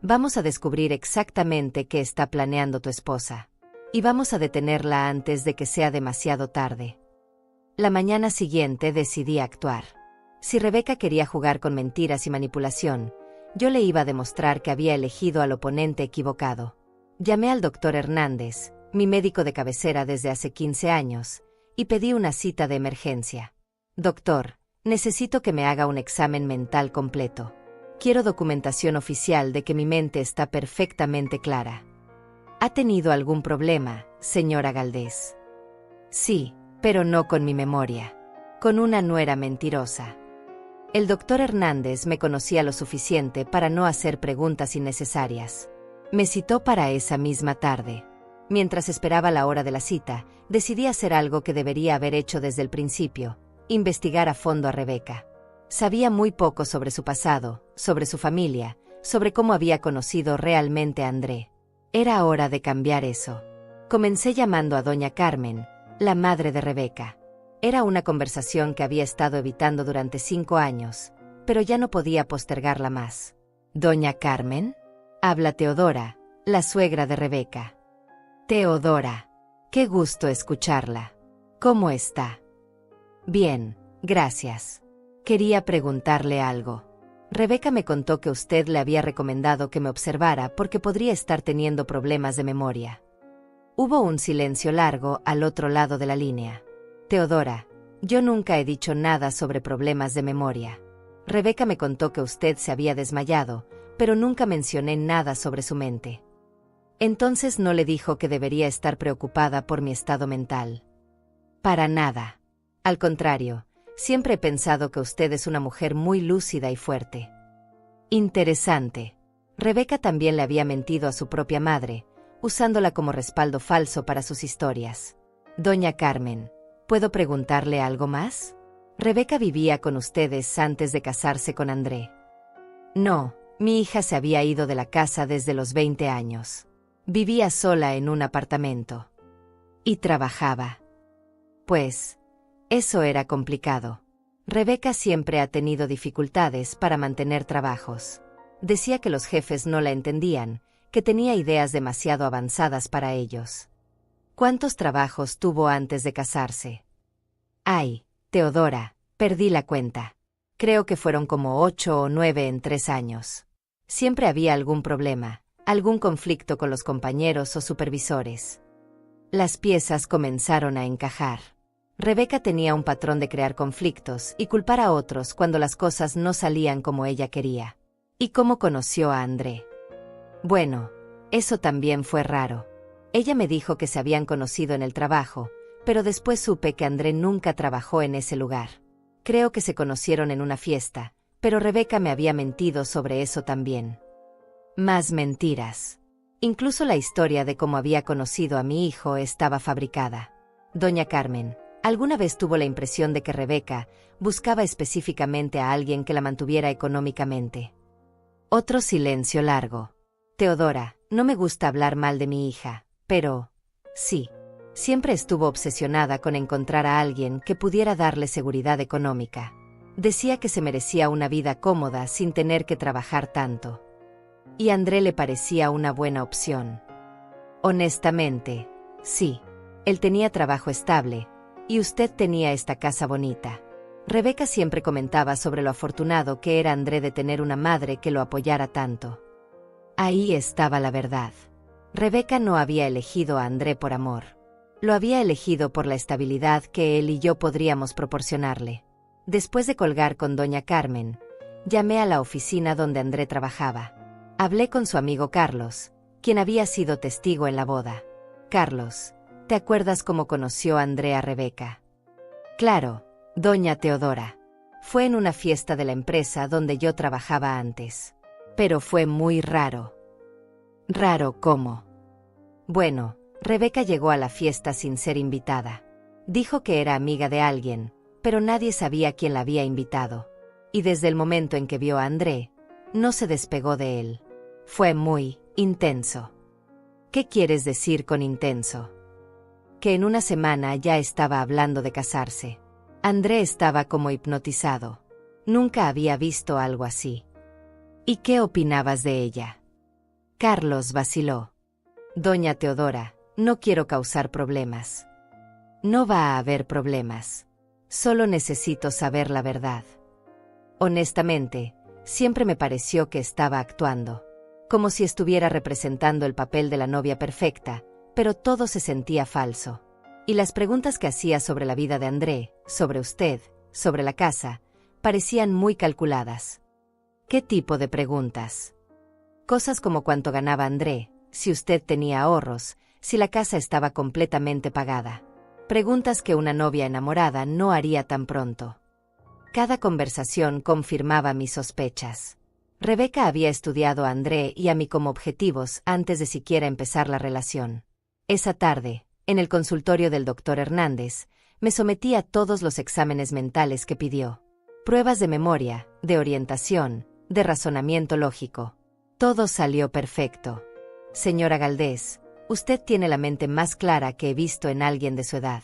A: Vamos a descubrir exactamente qué está planeando tu esposa. Y vamos a detenerla antes de que sea demasiado tarde. La mañana siguiente decidí actuar. Si Rebeca quería jugar con mentiras y manipulación, yo le iba a demostrar que había elegido al oponente equivocado. Llamé al doctor Hernández, mi médico de cabecera desde hace 15 años, y pedí una cita de emergencia. Doctor, necesito que me haga un examen mental completo. Quiero documentación oficial de que mi mente está perfectamente clara. ¿Ha tenido algún problema, señora Galdés? Sí, pero no con mi memoria. con una nuera mentirosa. El doctor Hernández me conocía lo suficiente para no hacer preguntas innecesarias. Me citó para esa misma tarde. Mientras esperaba la hora de la cita, decidí hacer algo que debería haber hecho desde el principio: investigar a fondo a Rebeca. Sabía muy poco sobre su pasado, sobre su familia, sobre cómo había conocido realmente a André. Era hora de cambiar eso. Comencé llamando a doña Carmen, la madre de Rebeca. Era una conversación que había estado evitando durante 5 años, pero ya no podía postergarla más. «¿Doña Carmen?», habla Teodora, la suegra de Rebeca. «Teodora, qué gusto escucharla. ¿Cómo está?». «Bien, gracias. Quería preguntarle algo. Rebeca me contó que usted le había recomendado que me observara porque podría estar teniendo problemas de memoria». Hubo un silencio largo al otro lado de la línea. «Teodora, yo nunca he dicho nada sobre problemas de memoria. Rebeca me contó que usted se había desmayado, pero nunca mencioné nada sobre su mente». «Entonces no le dijo que debería estar preocupada por mi estado mental». «Para nada. Al contrario, siempre he pensado que usted es una mujer muy lúcida y fuerte». «Interesante». Rebeca también le había mentido a su propia madre, usándola como respaldo falso para sus historias. «Doña Carmen, ¿puedo preguntarle algo más? ¿Rebeca vivía con ustedes antes de casarse con André?» «No, mi hija se había ido de la casa desde los 20 años. Vivía sola en un apartamento». «¿Y trabajaba?». «Pues, eso era complicado. Rebeca siempre ha tenido dificultades para mantener trabajos. Decía que los jefes no la entendían, que tenía ideas demasiado avanzadas para ellos». «¿Cuántos trabajos tuvo antes de casarse?». «Ay, Teodora, perdí la cuenta. Creo que fueron como 8 o 9 en 3 años. Siempre había algún problema, algún conflicto con los compañeros o supervisores». Las piezas comenzaron a encajar. Rebeca tenía un patrón de crear conflictos y culpar a otros cuando las cosas no salían como ella quería. ¿Y cómo conoció a André? Bueno, eso también fue raro. Ella me dijo que se habían conocido en el trabajo, pero después supe que André nunca trabajó en ese lugar. Creo que se conocieron en una fiesta, pero Rebeca me había mentido sobre eso también. Más mentiras. Incluso la historia de cómo había conocido a mi hijo estaba fabricada. Doña Carmen, ¿alguna vez tuvo la impresión de que Rebeca buscaba específicamente a alguien que la mantuviera económicamente? Otro silencio largo. «Teodora, no me gusta hablar mal de mi hija, pero sí, siempre estuvo obsesionada con encontrar a alguien que pudiera darle seguridad económica. Decía que se merecía una vida cómoda sin tener que trabajar tanto. Y André le parecía una buena opción». «Honestamente, sí. Él tenía trabajo estable, y usted tenía esta casa bonita». Rebeca siempre comentaba sobre lo afortunado que era André de tener una madre que lo apoyara tanto. Ahí estaba la verdad. Rebeca no había elegido a André por amor. Lo había elegido por la estabilidad que él y yo podríamos proporcionarle. Después de colgar con doña Carmen, llamé a la oficina donde André trabajaba. Hablé con su amigo Carlos, quien había sido testigo en la boda. «Carlos, ¿te acuerdas cómo conoció André a Rebeca?». «Claro, doña Teodora. Fue en una fiesta de la empresa donde yo trabajaba antes. Pero fue muy raro». «¿Raro cómo?». «Bueno, Rebeca llegó a la fiesta sin ser invitada. Dijo que era amiga de alguien, pero nadie sabía quién la había invitado. Y desde el momento en que vio a André, no se despegó de él. Fue muy intenso». «¿Qué quieres decir con intenso?». «Que en una semana ya estaba hablando de casarse. André estaba como hipnotizado. Nunca había visto algo así». «¿Y qué opinabas de ella?». Carlos vaciló. «Doña Teodora, no quiero causar problemas». «No va a haber problemas. Solo necesito saber la verdad». Honestamente, siempre me pareció que estaba actuando, como si estuviera representando el papel de la novia perfecta, pero todo se sentía falso. Y las preguntas que hacía sobre la vida de André, sobre usted, sobre la casa, parecían muy calculadas. ¿Qué tipo de preguntas? Cosas como cuánto ganaba André, si usted tenía ahorros, si la casa estaba completamente pagada. Preguntas que una novia enamorada no haría tan pronto. Cada conversación confirmaba mis sospechas. Rebeca había estudiado a André y a mí como objetivos antes de siquiera empezar la relación. Esa tarde, en el consultorio del doctor Hernández, me sometí a todos los exámenes mentales que pidió. Pruebas de memoria, de orientación, de razonamiento lógico. Todo salió perfecto. Señora Galdés, usted tiene la mente más clara que he visto en alguien de su edad.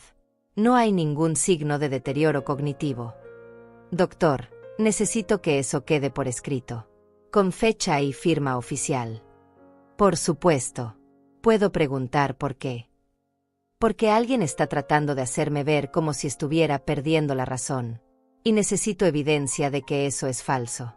A: No hay ningún signo de deterioro cognitivo. Doctor, necesito que eso quede por escrito. Con fecha y firma oficial. Por supuesto. ¿Puedo preguntar por qué? Porque alguien está tratando de hacerme ver como si estuviera perdiendo la razón. Y necesito evidencia de que eso es falso.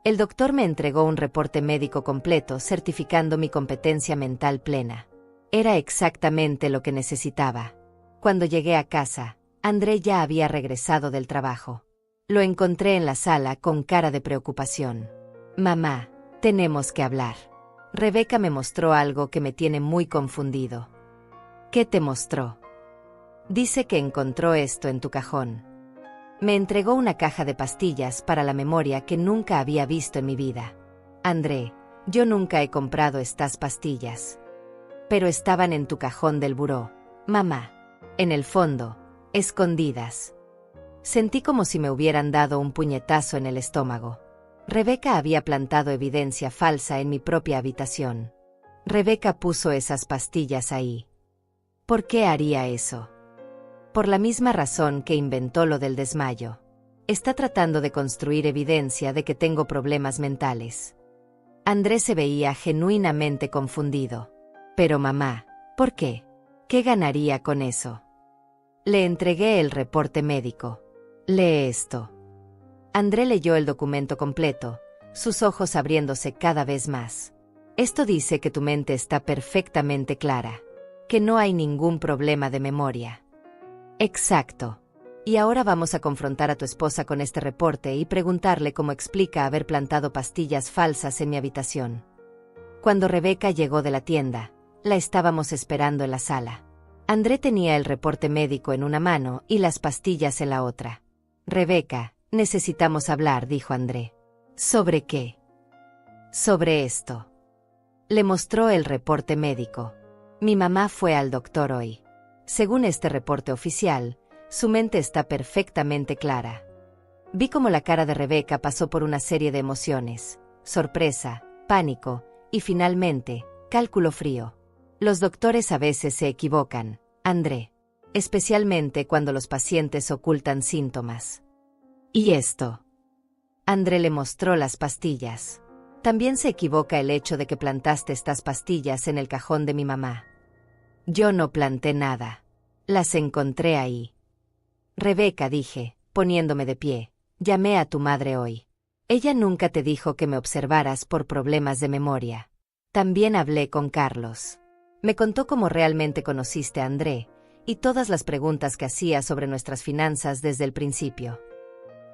A: El doctor me entregó un reporte médico completo certificando mi competencia mental plena. Era exactamente lo que necesitaba. Cuando llegué a casa, André ya había regresado del trabajo. Lo encontré en la sala con cara de preocupación. Mamá, tenemos que hablar. Rebeca me mostró algo que me tiene muy confundido. ¿Qué te mostró? Dice que encontró esto en tu cajón. Me entregó una caja de pastillas para la memoria que nunca había visto en mi vida. André, yo nunca he comprado estas pastillas. Pero estaban en tu cajón del buró, mamá. En el fondo, escondidas. Sentí como si me hubieran dado un puñetazo en el estómago. Rebeca había plantado evidencia falsa en mi propia habitación. Rebeca puso esas pastillas ahí. ¿Por qué haría eso? Por la misma razón que inventó lo del desmayo. Está tratando de construir evidencia de que tengo problemas mentales. Andrés se veía genuinamente confundido. Pero mamá, ¿por qué? ¿Qué ganaría con eso? Le entregué el reporte médico. Lee esto. André leyó el documento completo, sus ojos abriéndose cada vez más. Esto dice que tu mente está perfectamente clara, que no hay ningún problema de memoria. Exacto. Y ahora vamos a confrontar a tu esposa con este reporte y preguntarle cómo explica haber plantado pastillas falsas en mi habitación. Cuando Rebeca llegó de la tienda, la estábamos esperando en la sala. André tenía el reporte médico en una mano y las pastillas en la otra. Rebeca, necesitamos hablar, dijo André. ¿Sobre qué? Sobre esto. Le mostró el reporte médico. Mi mamá fue al doctor hoy. Según este reporte oficial, su mente está perfectamente clara. Vi cómo la cara de Rebeca pasó por una serie de emociones: sorpresa, pánico y finalmente, cálculo frío. Los doctores a veces se equivocan, André. Especialmente cuando los pacientes ocultan síntomas. ¿Y esto? André le mostró las pastillas. También se equivoca el hecho de que plantaste estas pastillas en el cajón de mi mamá. Yo no planté nada. Las encontré ahí. Rebeca, dije, poniéndome de pie, llamé a tu madre hoy. Ella nunca te dijo que me observaras por problemas de memoria. También hablé con Carlos. Me contó cómo realmente conociste a André y todas las preguntas que hacía sobre nuestras finanzas desde el principio.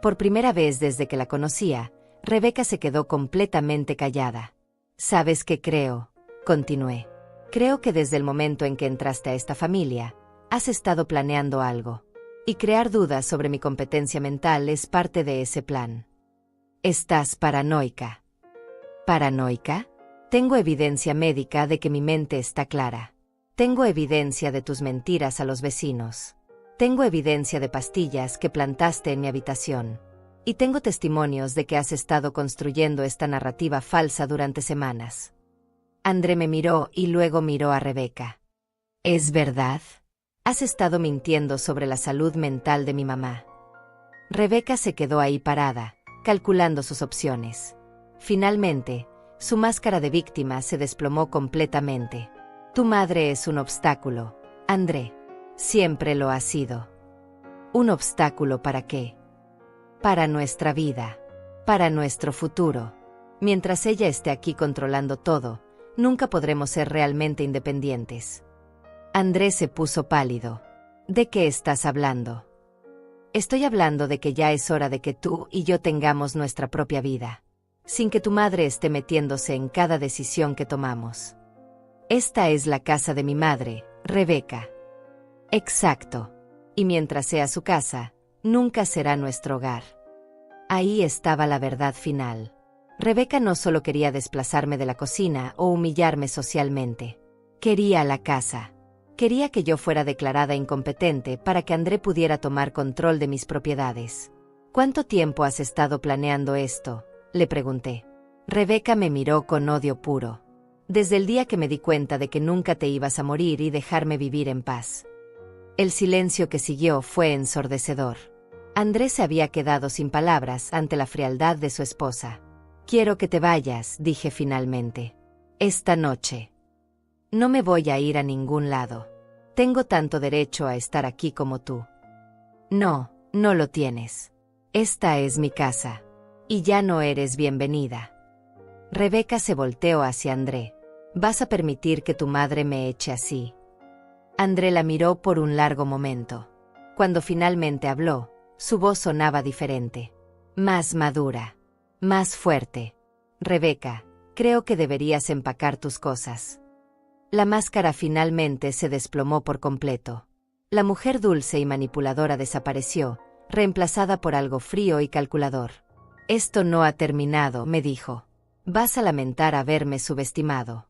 A: Por primera vez desde que la conocía, Rebeca se quedó completamente callada. ¿Sabes qué creo? Continué. Creo que desde el momento en que entraste a esta familia, has estado planeando algo. Y crear dudas sobre mi competencia mental es parte de ese plan. Estás paranoica. ¿Paranoica? Tengo evidencia médica de que mi mente está clara. Tengo evidencia de tus mentiras a los vecinos. Tengo evidencia de pastillas que plantaste en mi habitación. Y tengo testimonios de que has estado construyendo esta narrativa falsa durante semanas. André me miró y luego miró a Rebeca. ¿Es verdad? Has estado mintiendo sobre la salud mental de mi mamá. Rebeca se quedó ahí parada, calculando sus opciones. Finalmente, su máscara de víctima se desplomó completamente. Tu madre es un obstáculo, André. Siempre lo ha sido. ¿Un obstáculo para qué? Para nuestra vida. Para nuestro futuro. Mientras ella esté aquí controlando todo, nunca podremos ser realmente independientes. André se puso pálido. ¿De qué estás hablando? Estoy hablando de que ya es hora de que tú y yo tengamos nuestra propia vida, sin que tu madre esté metiéndose en cada decisión que tomamos. Esta es la casa de mi madre, Rebeca. Exacto. Y mientras sea su casa, nunca será nuestro hogar. Ahí estaba la verdad final. Rebeca no solo quería desplazarme de la cocina o humillarme socialmente. Quería la casa. Quería que yo fuera declarada incompetente para que André pudiera tomar control de mis propiedades. ¿Cuánto tiempo has estado planeando esto?, le pregunté. Rebeca me miró con odio puro. Desde el día que me di cuenta de que nunca te ibas a morir y dejarme vivir en paz. El silencio que siguió fue ensordecedor. André se había quedado sin palabras ante la frialdad de su esposa. Quiero que te vayas, dije finalmente. Esta noche. No me voy a ir a ningún lado. Tengo tanto derecho a estar aquí como tú. No, no lo tienes. Esta es mi casa. Y ya no eres bienvenida. Rebeca se volteó hacia André. ¿Vas a permitir que tu madre me eche así? André la miró por un largo momento. Cuando finalmente habló, su voz sonaba diferente. Más madura. Más fuerte. Rebeca, creo que deberías empacar tus cosas. La máscara finalmente se desplomó por completo. La mujer dulce y manipuladora desapareció, reemplazada por algo frío y calculador. Esto no ha terminado, me dijo. Vas a lamentar haberme subestimado.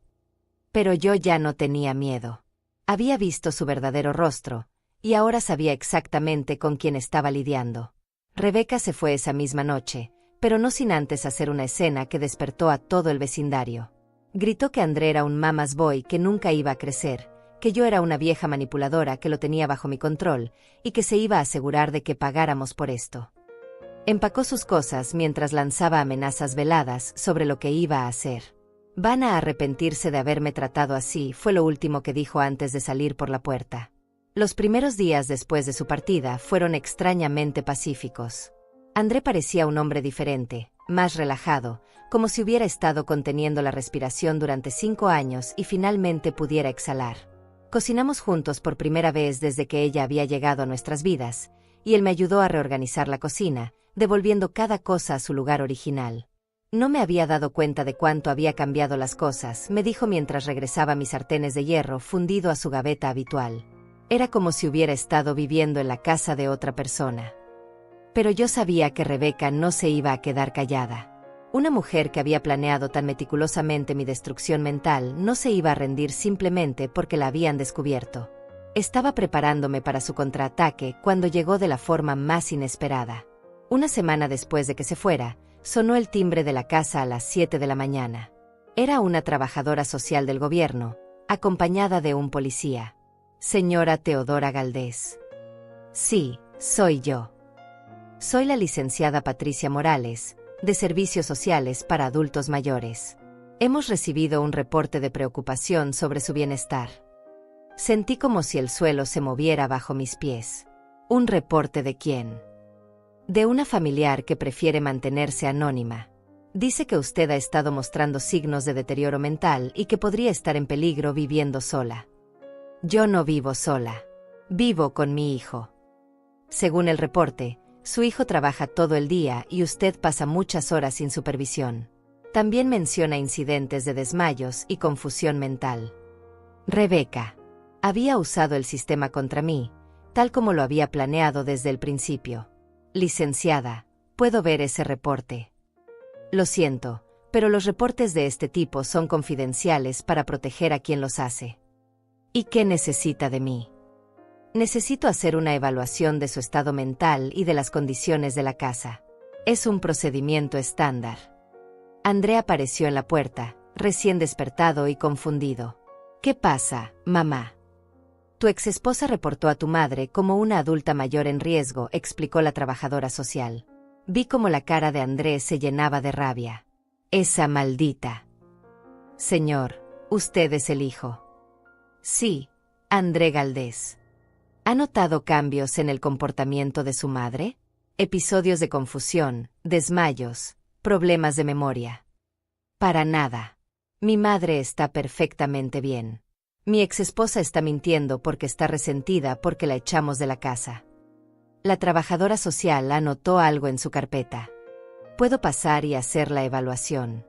A: Pero yo ya no tenía miedo. Había visto su verdadero rostro, y ahora sabía exactamente con quién estaba lidiando. Rebeca se fue esa misma noche, pero no sin antes hacer una escena que despertó a todo el vecindario. Gritó que André era un mama's boy que nunca iba a crecer, que yo era una vieja manipuladora que lo tenía bajo mi control, y que se iba a asegurar de que pagáramos por esto. Empacó sus cosas mientras lanzaba amenazas veladas sobre lo que iba a hacer. Van a arrepentirse de haberme tratado así, fue lo último que dijo antes de salir por la puerta. Los primeros días después de su partida fueron extrañamente pacíficos. André parecía un hombre diferente, más relajado, como si hubiera estado conteniendo la respiración durante 5 años y finalmente pudiera exhalar. Cocinamos juntos por primera vez desde que ella había llegado a nuestras vidas, y él me ayudó a reorganizar la cocina, devolviendo cada cosa a su lugar original. No me había dado cuenta de cuánto había cambiado las cosas, me dijo mientras regresaba mis sartenes de hierro fundido a su gaveta habitual. Era como si hubiera estado viviendo en la casa de otra persona. Pero yo sabía que Rebeca no se iba a quedar callada. Una mujer que había planeado tan meticulosamente mi destrucción mental no se iba a rendir simplemente porque la habían descubierto. Estaba preparándome para su contraataque cuando llegó de la forma más inesperada. Una semana después de que se fuera, sonó el timbre de la casa a las 7 de la mañana. Era una trabajadora social del gobierno, acompañada de un policía. Señora Teodora Galdés. Sí, soy yo. Soy la licenciada Patricia Morales, de Servicios Sociales para Adultos Mayores. Hemos recibido un reporte de preocupación sobre su bienestar. Sentí como si el suelo se moviera bajo mis pies. ¿Un reporte de quién? De una familiar que prefiere mantenerse anónima. Dice que usted ha estado mostrando signos de deterioro mental y que podría estar en peligro viviendo sola. Yo no vivo sola. Vivo con mi hijo. Según el reporte, su hijo trabaja todo el día y usted pasa muchas horas sin supervisión. También menciona incidentes de desmayos y confusión mental. Rebeca había usado el sistema contra mí, tal como lo había planeado desde el principio. Licenciada, ¿puedo ver ese reporte? Lo siento, pero los reportes de este tipo son confidenciales para proteger a quien los hace. ¿Y qué necesita de mí? Necesito hacer una evaluación de su estado mental y de las condiciones de la casa. Es un procedimiento estándar. André apareció en la puerta, recién despertado y confundido. ¿Qué pasa, mamá? Tu exesposa reportó a tu madre como una adulta mayor en riesgo, explicó la trabajadora social. Vi cómo la cara de André se llenaba de rabia. Esa maldita. Señor, usted es el hijo. Sí, André Galdés. ¿Ha notado cambios en el comportamiento de su madre? Episodios de confusión, desmayos, problemas de memoria. Para nada. Mi madre está perfectamente bien. Mi exesposa está mintiendo porque está resentida porque la echamos de la casa. La trabajadora social anotó algo en su carpeta. Puedo pasar y hacer la evaluación.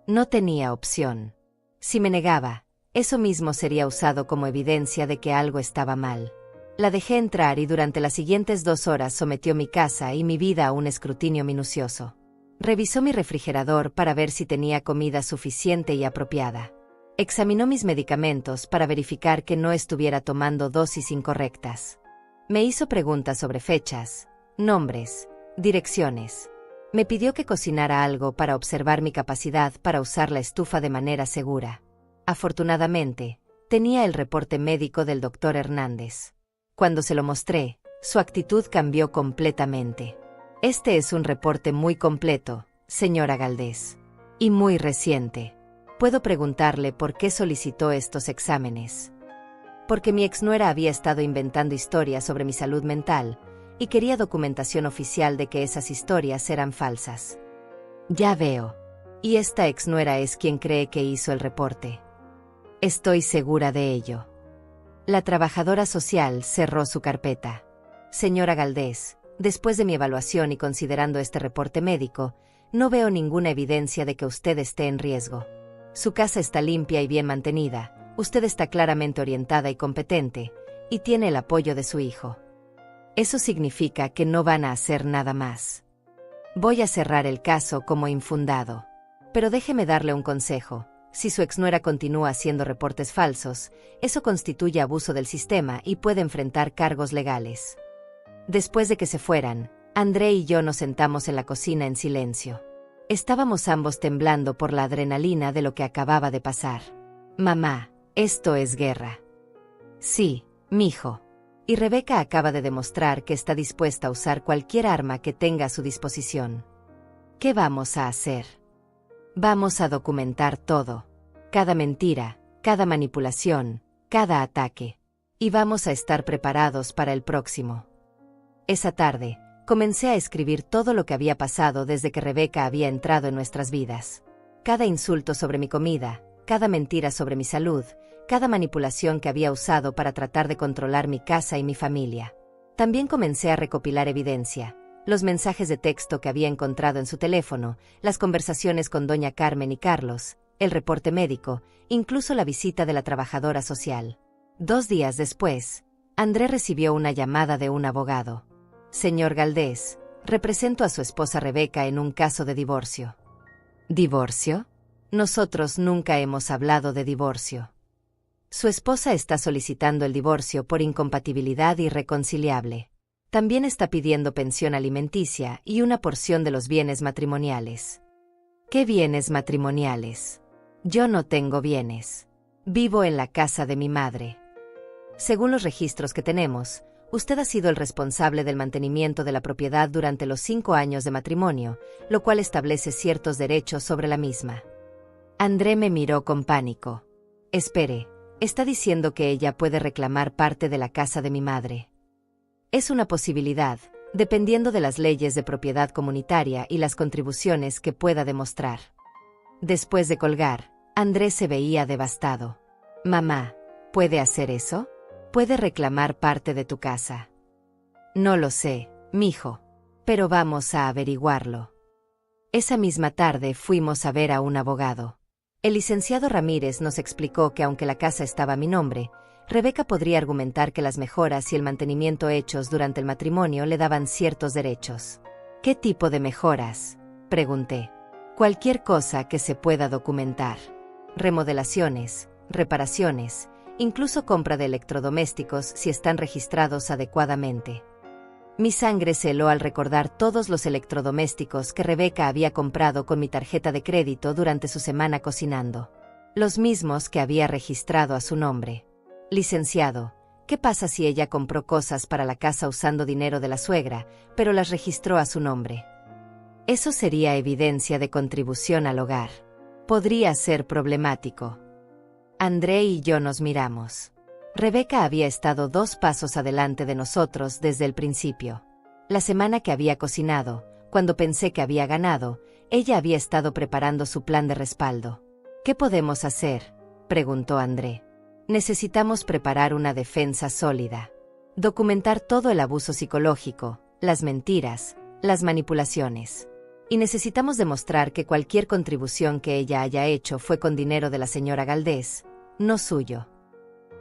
A: No tenía opción. Si me negaba, eso mismo sería usado como evidencia de que algo estaba mal. La dejé entrar y durante las siguientes 2 horas sometió mi casa y mi vida a un escrutinio minucioso. Revisó mi refrigerador para ver si tenía comida suficiente y apropiada. Examinó mis medicamentos para verificar que no estuviera tomando dosis incorrectas. Me hizo preguntas sobre fechas, nombres, direcciones. Me pidió que cocinara algo para observar mi capacidad para usar la estufa de manera segura. Afortunadamente, tenía el reporte médico del doctor Hernández. Cuando se lo mostré, su actitud cambió completamente. Este es un reporte muy completo, señora Galdés. Y muy reciente. ¿Puedo preguntarle por qué solicitó estos exámenes? Porque mi exnuera había estado inventando historias sobre mi salud mental, y quería documentación oficial de que esas historias eran falsas. Ya veo. Y esta exnuera es quien cree que hizo el reporte. Estoy segura de ello. La trabajadora social cerró su carpeta. Señora Galdés, después de mi evaluación y considerando este reporte médico, no veo ninguna evidencia de que usted esté en riesgo. Su casa está limpia y bien mantenida, usted está claramente orientada y competente, y tiene el apoyo de su hijo. Eso significa que no van a hacer nada más. Voy a cerrar el caso como infundado. Pero déjeme darle un consejo. Si su exnuera continúa haciendo reportes falsos, eso constituye abuso del sistema y puede enfrentar cargos legales. Después de que se fueran, André y yo nos sentamos en la cocina en silencio. Estábamos ambos temblando por la adrenalina de lo que acababa de pasar. Mamá, esto es guerra. Sí, mijo. Y Rebeca acaba de demostrar que está dispuesta a usar cualquier arma que tenga a su disposición. ¿Qué vamos a hacer? Vamos a documentar todo. Cada mentira, cada manipulación, cada ataque. Y vamos a estar preparados para el próximo. Esa tarde, comencé a escribir todo lo que había pasado desde que Rebeca había entrado en nuestras vidas. Cada insulto sobre mi comida, cada mentira sobre mi salud, cada manipulación que había usado para tratar de controlar mi casa y mi familia. También comencé a recopilar evidencia, los mensajes de texto que había encontrado en su teléfono, las conversaciones con doña Carmen y Carlos, el reporte médico, incluso la visita de la trabajadora social. 2 días después, André recibió una llamada de un abogado. Señor Galdés, represento a su esposa Rebeca en un caso de divorcio. ¿Divorcio? Nosotros nunca hemos hablado de divorcio. Su esposa está solicitando el divorcio por incompatibilidad irreconciliable. También está pidiendo pensión alimenticia y una porción de los bienes matrimoniales. ¿Qué bienes matrimoniales? Yo no tengo bienes. Vivo en la casa de mi madre. Según los registros que tenemos, usted ha sido el responsable del mantenimiento de la propiedad durante los 5 años de matrimonio, lo cual establece ciertos derechos sobre la misma. André me miró con pánico. Espere, está diciendo que ella puede reclamar parte de la casa de mi madre. Es una posibilidad, dependiendo de las leyes de propiedad comunitaria y las contribuciones que pueda demostrar. Después de colgar, André se veía devastado. Mamá, ¿puede hacer eso? ¿Puede reclamar parte de tu casa? No lo sé, mijo, pero vamos a averiguarlo. Esa misma tarde fuimos a ver a un abogado. El licenciado Ramírez nos explicó que aunque la casa estaba a mi nombre, Rebeca podría argumentar que las mejoras y el mantenimiento hechos durante el matrimonio le daban ciertos derechos. ¿Qué tipo de mejoras?, pregunté. Cualquier cosa que se pueda documentar. Remodelaciones, reparaciones, incluso compra de electrodomésticos si están registrados adecuadamente. Mi sangre se heló al recordar todos los electrodomésticos que Rebeca había comprado con mi tarjeta de crédito durante su semana cocinando. Los mismos que había registrado a su nombre. Licenciado, ¿qué pasa si ella compró cosas para la casa usando dinero de la suegra, pero las registró a su nombre? Eso sería evidencia de contribución al hogar. Podría ser problemático. André y yo nos miramos. Rebeca había estado 2 pasos adelante de nosotros desde el principio. La semana que había cocinado, cuando pensé que había ganado, ella había estado preparando su plan de respaldo. ¿Qué podemos hacer?, preguntó André. Necesitamos preparar una defensa sólida. Documentar todo el abuso psicológico, las mentiras, las manipulaciones. Y necesitamos demostrar que cualquier contribución que ella haya hecho fue con dinero de la señora Galdés, no suyo.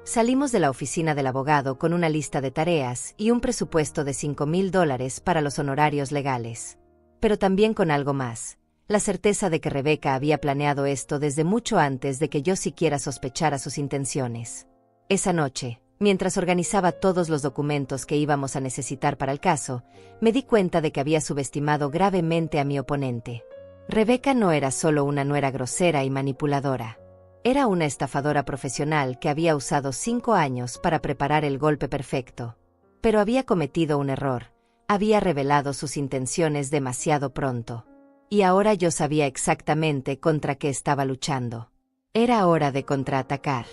A: Salimos de la oficina del abogado con una lista de tareas y un presupuesto de $5,000 para los honorarios legales. Pero también con algo más, la certeza de que Rebeca había planeado esto desde mucho antes de que yo siquiera sospechara sus intenciones. Esa noche, mientras organizaba todos los documentos que íbamos a necesitar para el caso, me di cuenta de que había subestimado gravemente a mi oponente. Rebeca no era solo una nuera grosera y manipuladora. Era una estafadora profesional que había usado 5 años para preparar el golpe perfecto. Pero había cometido un error. Había revelado sus intenciones demasiado pronto. Y ahora yo sabía exactamente contra qué estaba luchando. Era hora de contraatacar.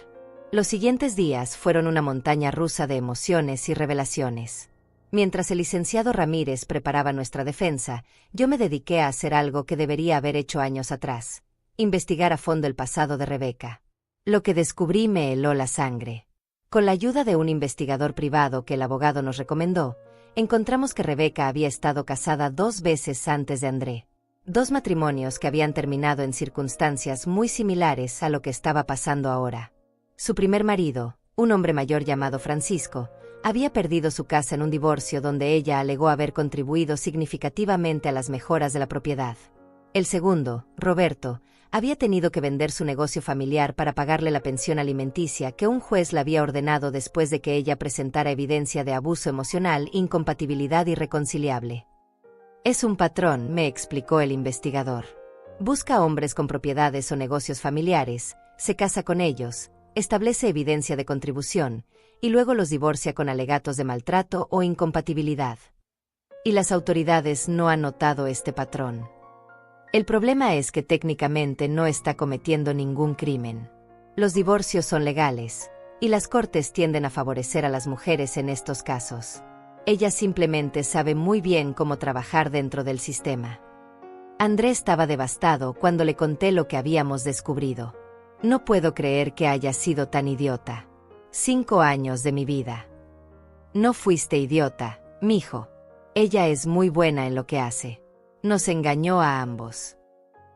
A: Los siguientes días fueron una montaña rusa de emociones y revelaciones. Mientras el licenciado Ramírez preparaba nuestra defensa, yo me dediqué a hacer algo que debería haber hecho años atrás: investigar a fondo el pasado de Rebeca. Lo que descubrí me heló la sangre. Con la ayuda de un investigador privado que el abogado nos recomendó, encontramos que Rebeca había estado casada 2 veces antes de André. 2 matrimonios que habían terminado en circunstancias muy similares a lo que estaba pasando ahora. Su primer marido, un hombre mayor llamado Francisco, había perdido su casa en un divorcio donde ella alegó haber contribuido significativamente a las mejoras de la propiedad. El segundo, Roberto, había tenido que vender su negocio familiar para pagarle la pensión alimenticia que un juez le había ordenado después de que ella presentara evidencia de abuso emocional, incompatibilidad irreconciliable. Es un patrón, me explicó el investigador. Busca hombres con propiedades o negocios familiares, se casa con ellos, establece evidencia de contribución, y luego los divorcia con alegatos de maltrato o incompatibilidad. Y las autoridades no han notado este patrón. El problema es que técnicamente no está cometiendo ningún crimen. Los divorcios son legales, y las cortes tienden a favorecer a las mujeres en estos casos. Ella simplemente sabe muy bien cómo trabajar dentro del sistema. André estaba devastado cuando le conté lo que habíamos descubrido. No puedo creer que haya sido tan idiota. 5 años de mi vida. No fuiste idiota, mijo. Ella es muy buena en lo que hace. Nos engañó a ambos.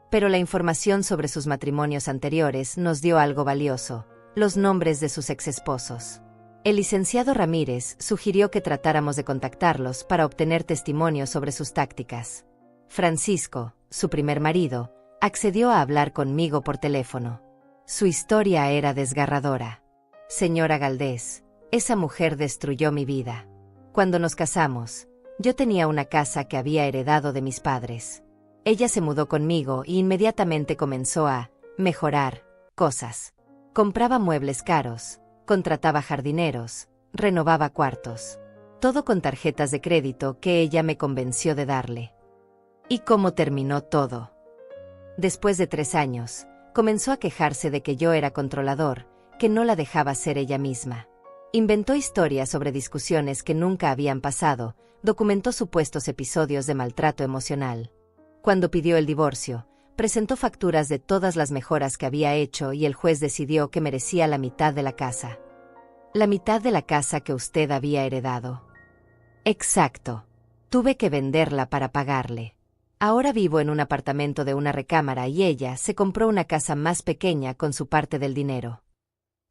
A: Pero la información sobre sus matrimonios anteriores nos dio algo valioso: los nombres de sus exesposos. El licenciado Ramírez sugirió que tratáramos de contactarlos para obtener testimonios sobre sus tácticas. Francisco, su primer marido, accedió a hablar conmigo por teléfono. Su historia era desgarradora. Señora Galdés, esa mujer destruyó mi vida. Cuando nos casamos, yo tenía una casa que había heredado de mis padres. Ella se mudó conmigo y inmediatamente comenzó a mejorar cosas. Compraba muebles caros, contrataba jardineros, renovaba cuartos. Todo con tarjetas de crédito que ella me convenció de darle. ¿Y cómo terminó todo? Después de 3 años, comenzó a quejarse de que yo era controlador, que no la dejaba ser ella misma. Inventó historias sobre discusiones que nunca habían pasado, documentó supuestos episodios de maltrato emocional. Cuando pidió el divorcio, presentó facturas de todas las mejoras que había hecho y el juez decidió que merecía la mitad de la casa. La mitad de la casa que usted había heredado. Exacto. Tuve que venderla para pagarle. Ahora vivo en un apartamento de una recámara y ella se compró una casa más pequeña con su parte del dinero.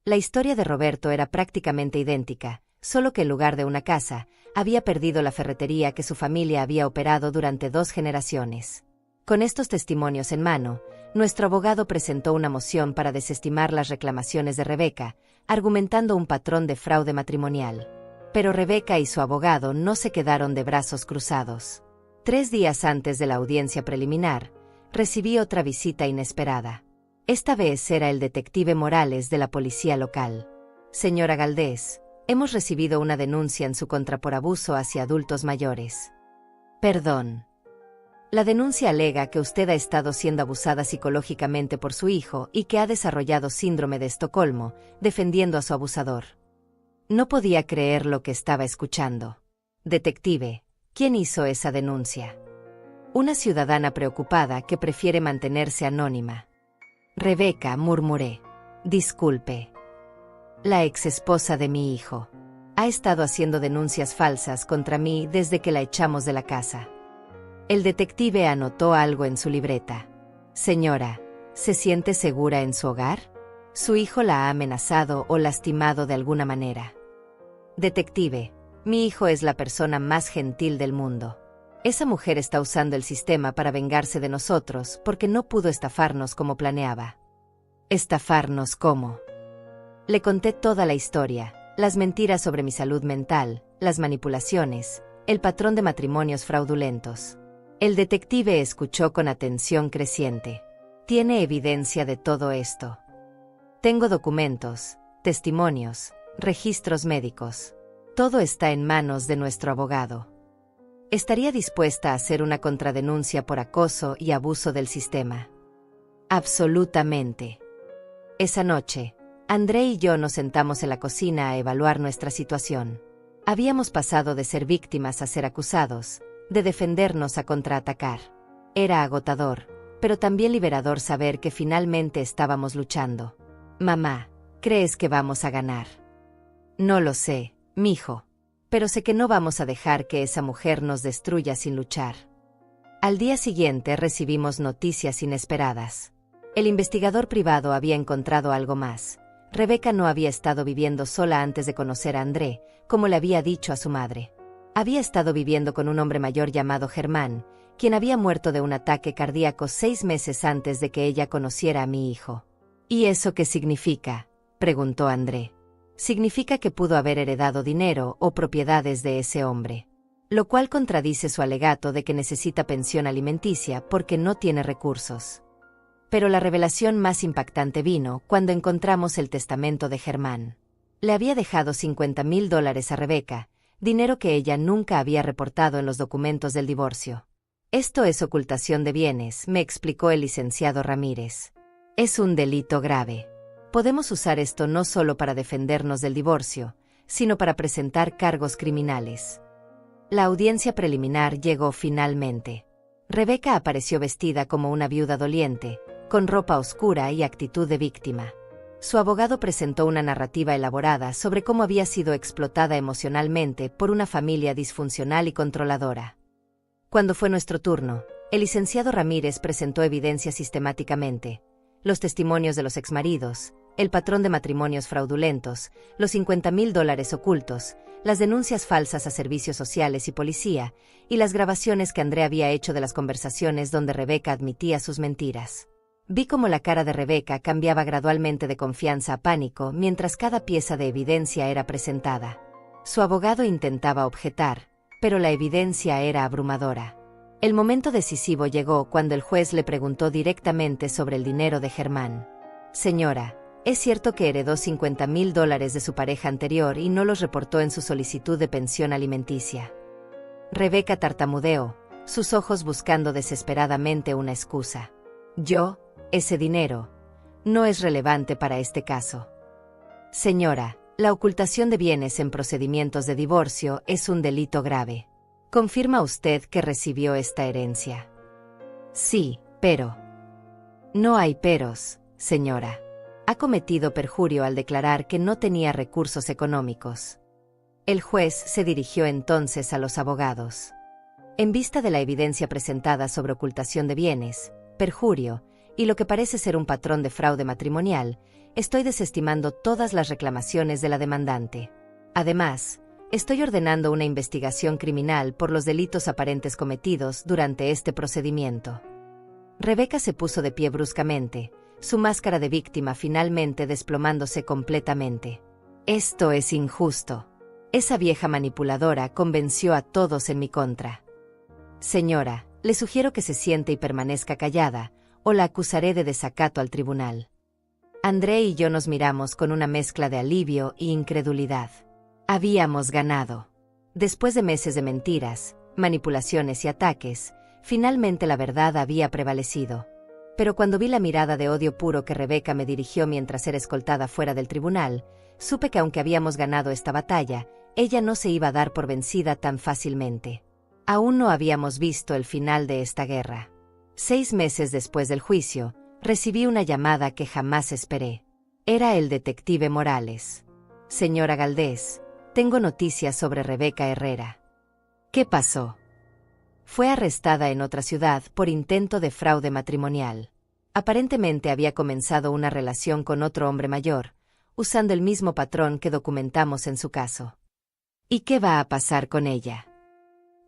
A: La historia de Roberto era prácticamente idéntica, solo que en lugar de una casa, había perdido la ferretería que su familia había operado durante 2 generaciones. Con estos testimonios en mano, nuestro abogado presentó una moción para desestimar las reclamaciones de Rebeca, argumentando un patrón de fraude matrimonial. Pero Rebeca y su abogado no se quedaron de brazos cruzados. 3 días antes de la audiencia preliminar, recibí otra visita inesperada. Esta vez era el detective Morales de la policía local. Señora Galdés, hemos recibido una denuncia en su contra por abuso hacia adultos mayores. Perdón. La denuncia alega que usted ha estado siendo abusada psicológicamente por su hijo y que ha desarrollado síndrome de Estocolmo, defendiendo a su abusador. No podía creer lo que estaba escuchando. Detective, ¿quién hizo esa denuncia? Una ciudadana preocupada que prefiere mantenerse anónima. Rebeca, murmuré. Disculpe. La exesposa de mi hijo. Ha estado haciendo denuncias falsas contra mí desde que la echamos de la casa. El detective anotó algo en su libreta. Señora, ¿se siente segura en su hogar? Su hijo la ha amenazado o lastimado de alguna manera. Detective, mi hijo es la persona más gentil del mundo. Esa mujer está usando el sistema para vengarse de nosotros porque no pudo estafarnos como planeaba. ¿Estafarnos cómo? Le conté toda la historia, las mentiras sobre mi salud mental, las manipulaciones, el patrón de matrimonios fraudulentos. El detective escuchó con atención creciente. ¿Tiene evidencia de todo esto? Tengo documentos, testimonios, registros médicos. Todo está en manos de nuestro abogado. ¿Estaría dispuesta a hacer una contradenuncia por acoso y abuso del sistema? Absolutamente. Esa noche, André y yo nos sentamos en la cocina a evaluar nuestra situación. Habíamos pasado de ser víctimas a ser acusados, de defendernos a contraatacar. Era agotador, pero también liberador saber que finalmente estábamos luchando. Mamá, ¿crees que vamos a ganar? No lo sé, mijo. Pero sé que no vamos a dejar que esa mujer nos destruya sin luchar. Al día siguiente recibimos noticias inesperadas. El investigador privado había encontrado algo más. Rebeca no había estado viviendo sola antes de conocer a André, como le había dicho a su madre. Había estado viviendo con un hombre mayor llamado Germán, quien había muerto de un ataque cardíaco 6 meses antes de que ella conociera a mi hijo. ¿Y eso qué significa?, preguntó André. Significa que pudo haber heredado dinero o propiedades de ese hombre, lo cual contradice su alegato de que necesita pensión alimenticia porque no tiene recursos. Pero la revelación más impactante vino cuando encontramos el testamento de Germán. Le había dejado $50,000 a Rebeca, dinero que ella nunca había reportado en los documentos del divorcio. Esto es ocultación de bienes, me explicó el licenciado Ramírez. Es un delito grave. Podemos usar esto no solo para defendernos del divorcio, sino para presentar cargos criminales. La audiencia preliminar llegó finalmente. Rebeca apareció vestida como una viuda doliente, con ropa oscura y actitud de víctima. Su abogado presentó una narrativa elaborada sobre cómo había sido explotada emocionalmente por una familia disfuncional y controladora. Cuando fue nuestro turno, el licenciado Ramírez presentó evidencia sistemáticamente: los testimonios de los exmaridos, el patrón de matrimonios fraudulentos, los $50,000 ocultos, las denuncias falsas a servicios sociales y policía, y las grabaciones que André había hecho de las conversaciones donde Rebeca admitía sus mentiras. Vi cómo la cara de Rebeca cambiaba gradualmente de confianza a pánico mientras cada pieza de evidencia era presentada. Su abogado intentaba objetar, pero la evidencia era abrumadora. El momento decisivo llegó cuando el juez le preguntó directamente sobre el dinero de Germán. Señora, ¿es cierto que heredó $50,000 de su pareja anterior y no los reportó en su solicitud de pensión alimenticia? Rebeca tartamudeó, sus ojos buscando desesperadamente una excusa. Ese dinero no es relevante para este caso. Señora, la ocultación de bienes en procedimientos de divorcio es un delito grave. ¿Confirma usted que recibió esta herencia? Sí, pero... No hay peros, señora. Ha cometido perjurio al declarar que no tenía recursos económicos. El juez se dirigió entonces a los abogados. En vista de la evidencia presentada sobre ocultación de bienes, perjurio, y lo que parece ser un patrón de fraude matrimonial, estoy desestimando todas las reclamaciones de la demandante. Además, estoy ordenando una investigación criminal por los delitos aparentes cometidos durante este procedimiento. Rebeca se puso de pie bruscamente, su máscara de víctima finalmente desplomándose completamente. Esto es injusto. Esa vieja manipuladora convenció a todos en mi contra. Señora, le sugiero que se siente y permanezca callada, o la acusaré de desacato al tribunal. André y yo nos miramos con una mezcla de alivio y incredulidad. Habíamos ganado. Después de meses de mentiras, manipulaciones y ataques, finalmente la verdad había prevalecido. Pero cuando vi la mirada de odio puro que Rebeca me dirigió mientras era escoltada fuera del tribunal, supe que aunque habíamos ganado esta batalla, ella no se iba a dar por vencida tan fácilmente. Aún no habíamos visto el final de esta guerra. 6 meses después del juicio, recibí una llamada que jamás esperé. Era el detective Morales. Señora Galdés, tengo noticias sobre Rebeca Herrera. ¿Qué pasó? Fue arrestada en otra ciudad por intento de fraude matrimonial. Aparentemente había comenzado una relación con otro hombre mayor, usando el mismo patrón que documentamos en su caso. ¿Y qué va a pasar con ella?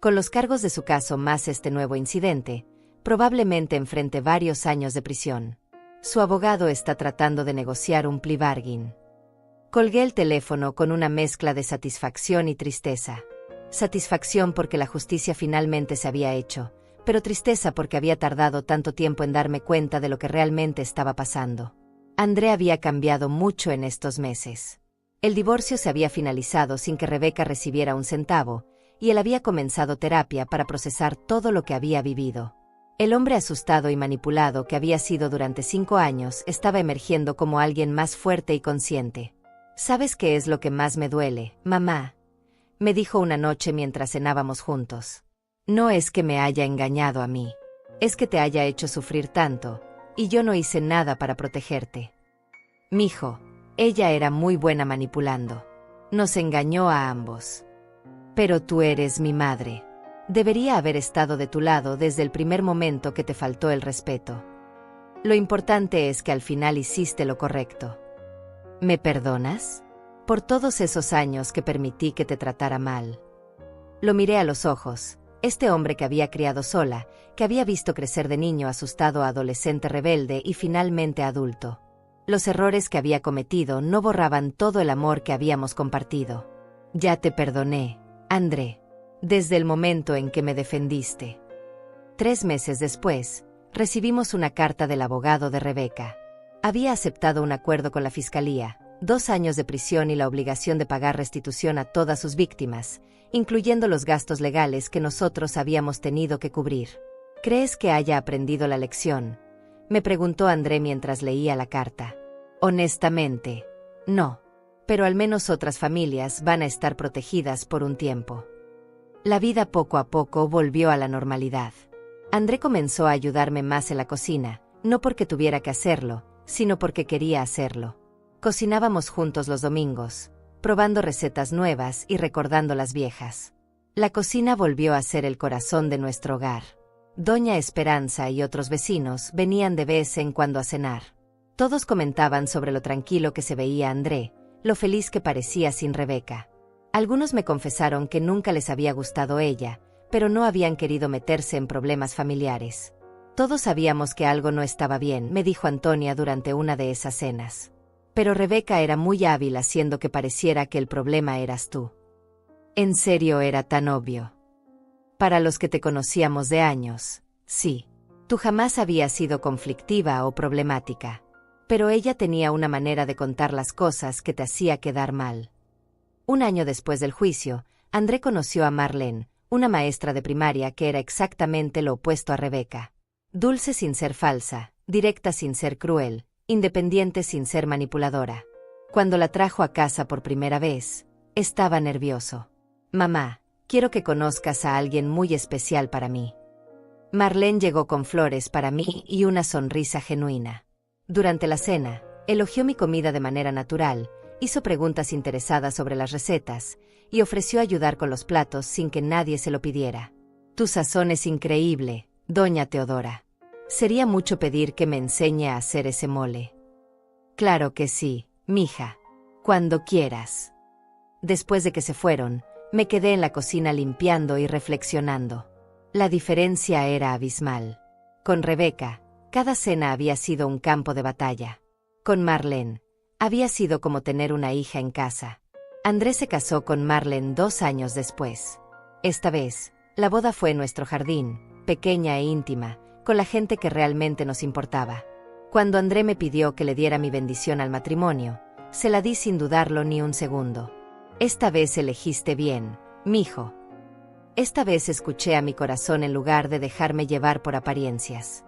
A: Con los cargos de su caso más este nuevo incidente, probablemente enfrente varios años de prisión. Su abogado está tratando de negociar un plea bargain. Colgué el teléfono con una mezcla de satisfacción y tristeza. Satisfacción porque la justicia finalmente se había hecho, pero tristeza porque había tardado tanto tiempo en darme cuenta de lo que realmente estaba pasando. André había cambiado mucho en estos meses. El divorcio se había finalizado sin que Rebeca recibiera un centavo, y él había comenzado terapia para procesar todo lo que había vivido. El hombre asustado y manipulado que había sido durante 5 años estaba emergiendo como alguien más fuerte y consciente. ¿Sabes qué es lo que más me duele, mamá?, me dijo una noche mientras cenábamos juntos. No es que me haya engañado a mí. Es que te haya hecho sufrir tanto, y yo no hice nada para protegerte. Mijo, ella era muy buena manipulando. Nos engañó a ambos. Pero tú eres mi madre. Debería haber estado de tu lado desde el primer momento que te faltó el respeto. Lo importante es que al final hiciste lo correcto. ¿Me perdonas? Por todos esos años que permití que te tratara mal. Lo miré a los ojos. Este hombre que había criado sola, que había visto crecer de niño asustado a adolescente rebelde y finalmente adulto. Los errores que había cometido no borraban todo el amor que habíamos compartido. Ya te perdoné, André, desde el momento en que me defendiste. 3 meses después, recibimos una carta del abogado de Rebeca. Había aceptado un acuerdo con la fiscalía, 2 años de prisión y la obligación de pagar restitución a todas sus víctimas, incluyendo los gastos legales que nosotros habíamos tenido que cubrir. ¿Crees que haya aprendido la lección?, me preguntó André mientras leía la carta. Honestamente, no. Pero al menos otras familias van a estar protegidas por un tiempo. La vida poco a poco volvió a la normalidad. André comenzó a ayudarme más en la cocina, no porque tuviera que hacerlo, sino porque quería hacerlo. Cocinábamos juntos los domingos, probando recetas nuevas y recordando las viejas. La cocina volvió a ser el corazón de nuestro hogar. Doña Esperanza y otros vecinos venían de vez en cuando a cenar. Todos comentaban sobre lo tranquilo que se veía André, lo feliz que parecía sin Rebeca. Algunos me confesaron que nunca les había gustado ella, pero no habían querido meterse en problemas familiares. Todos sabíamos que algo no estaba bien, me dijo Antonia durante una de esas cenas. Pero Rebeca era muy hábil haciendo que pareciera que el problema eras tú. ¿En serio era tan obvio? Para los que te conocíamos de años, sí. Tú jamás habías sido conflictiva o problemática. Pero ella tenía una manera de contar las cosas que te hacía quedar mal. 1 año después del juicio, André conoció a Marlene, una maestra de primaria que era exactamente lo opuesto a Rebeca. Dulce sin ser falsa, directa sin ser cruel, independiente sin ser manipuladora. Cuando la trajo a casa por primera vez, estaba nervioso. Mamá, quiero que conozcas a alguien muy especial para mí. Marlene llegó con flores para mí y una sonrisa genuina. Durante la cena, elogió mi comida de manera natural, hizo preguntas interesadas sobre las recetas, y ofreció ayudar con los platos sin que nadie se lo pidiera. Tu sazón es increíble, doña Teodora. Sería mucho pedir que me enseñe a hacer ese mole. Claro que sí, mija. Cuando quieras. Después de que se fueron, me quedé en la cocina limpiando y reflexionando. La diferencia era abismal. Con Rebeca, cada cena había sido un campo de batalla. Con Marlene, había sido como tener una hija en casa. André se casó con Marlene 2 años después. Esta vez, la boda fue en nuestro jardín, pequeña e íntima, con la gente que realmente nos importaba. Cuando André me pidió que le diera mi bendición al matrimonio, se la di sin dudarlo ni un segundo. Esta vez elegiste bien, mijo. Esta vez escuché a mi corazón en lugar de dejarme llevar por apariencias.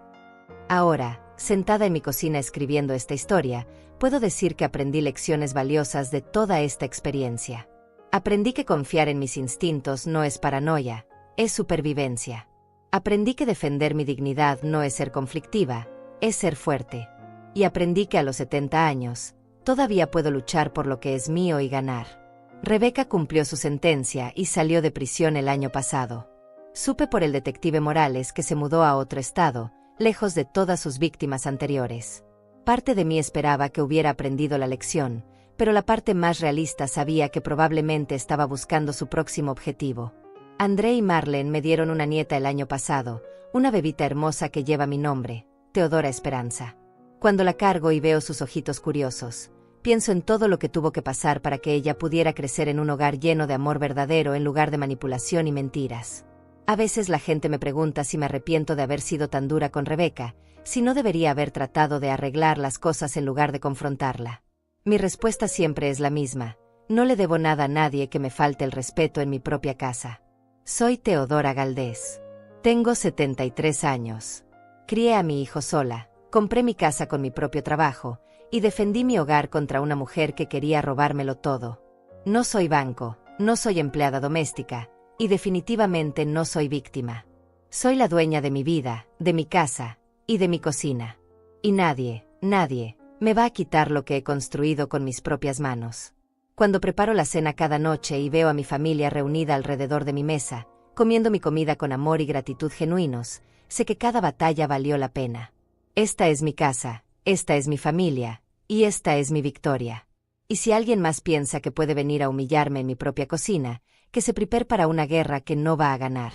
A: Ahora, sentada en mi cocina escribiendo esta historia, puedo decir que aprendí lecciones valiosas de toda esta experiencia. Aprendí que confiar en mis instintos no es paranoia, es supervivencia. Aprendí que defender mi dignidad no es ser conflictiva, es ser fuerte. Y aprendí que a los 70 años, todavía puedo luchar por lo que es mío y ganar. Rebeca cumplió su sentencia y salió de prisión el año pasado. Supe por el detective Morales que se mudó a otro estado, lejos de todas sus víctimas anteriores. Parte de mí esperaba que hubiera aprendido la lección, pero la parte más realista sabía que probablemente estaba buscando su próximo objetivo. André y Marlene me dieron una nieta el año pasado, una bebita hermosa que lleva mi nombre, Teodora Esperanza. Cuando la cargo y veo sus ojitos curiosos, pienso en todo lo que tuvo que pasar para que ella pudiera crecer en un hogar lleno de amor verdadero en lugar de manipulación y mentiras. A veces la gente me pregunta si me arrepiento de haber sido tan dura con Rebeca, si no debería haber tratado de arreglar las cosas en lugar de confrontarla. Mi respuesta siempre es la misma: no le debo nada a nadie que me falte el respeto en mi propia casa. Soy Teodora Galdés. Tengo 73 años. Crié a mi hijo sola, compré mi casa con mi propio trabajo, y defendí mi hogar contra una mujer que quería robármelo todo. No soy banco, no soy empleada doméstica, y definitivamente no soy víctima. Soy la dueña de mi vida, de mi casa, y de mi cocina. Y nadie, me va a quitar lo que he construido con mis propias manos. Cuando preparo la cena cada noche y veo a mi familia reunida alrededor de mi mesa, comiendo mi comida con amor y gratitud genuinos, sé que cada batalla valió la pena. Esta es mi casa, esta es mi familia, y esta es mi victoria. Y si alguien más piensa que puede venir a humillarme en mi propia cocina, que se prepare para una guerra que no va a ganar.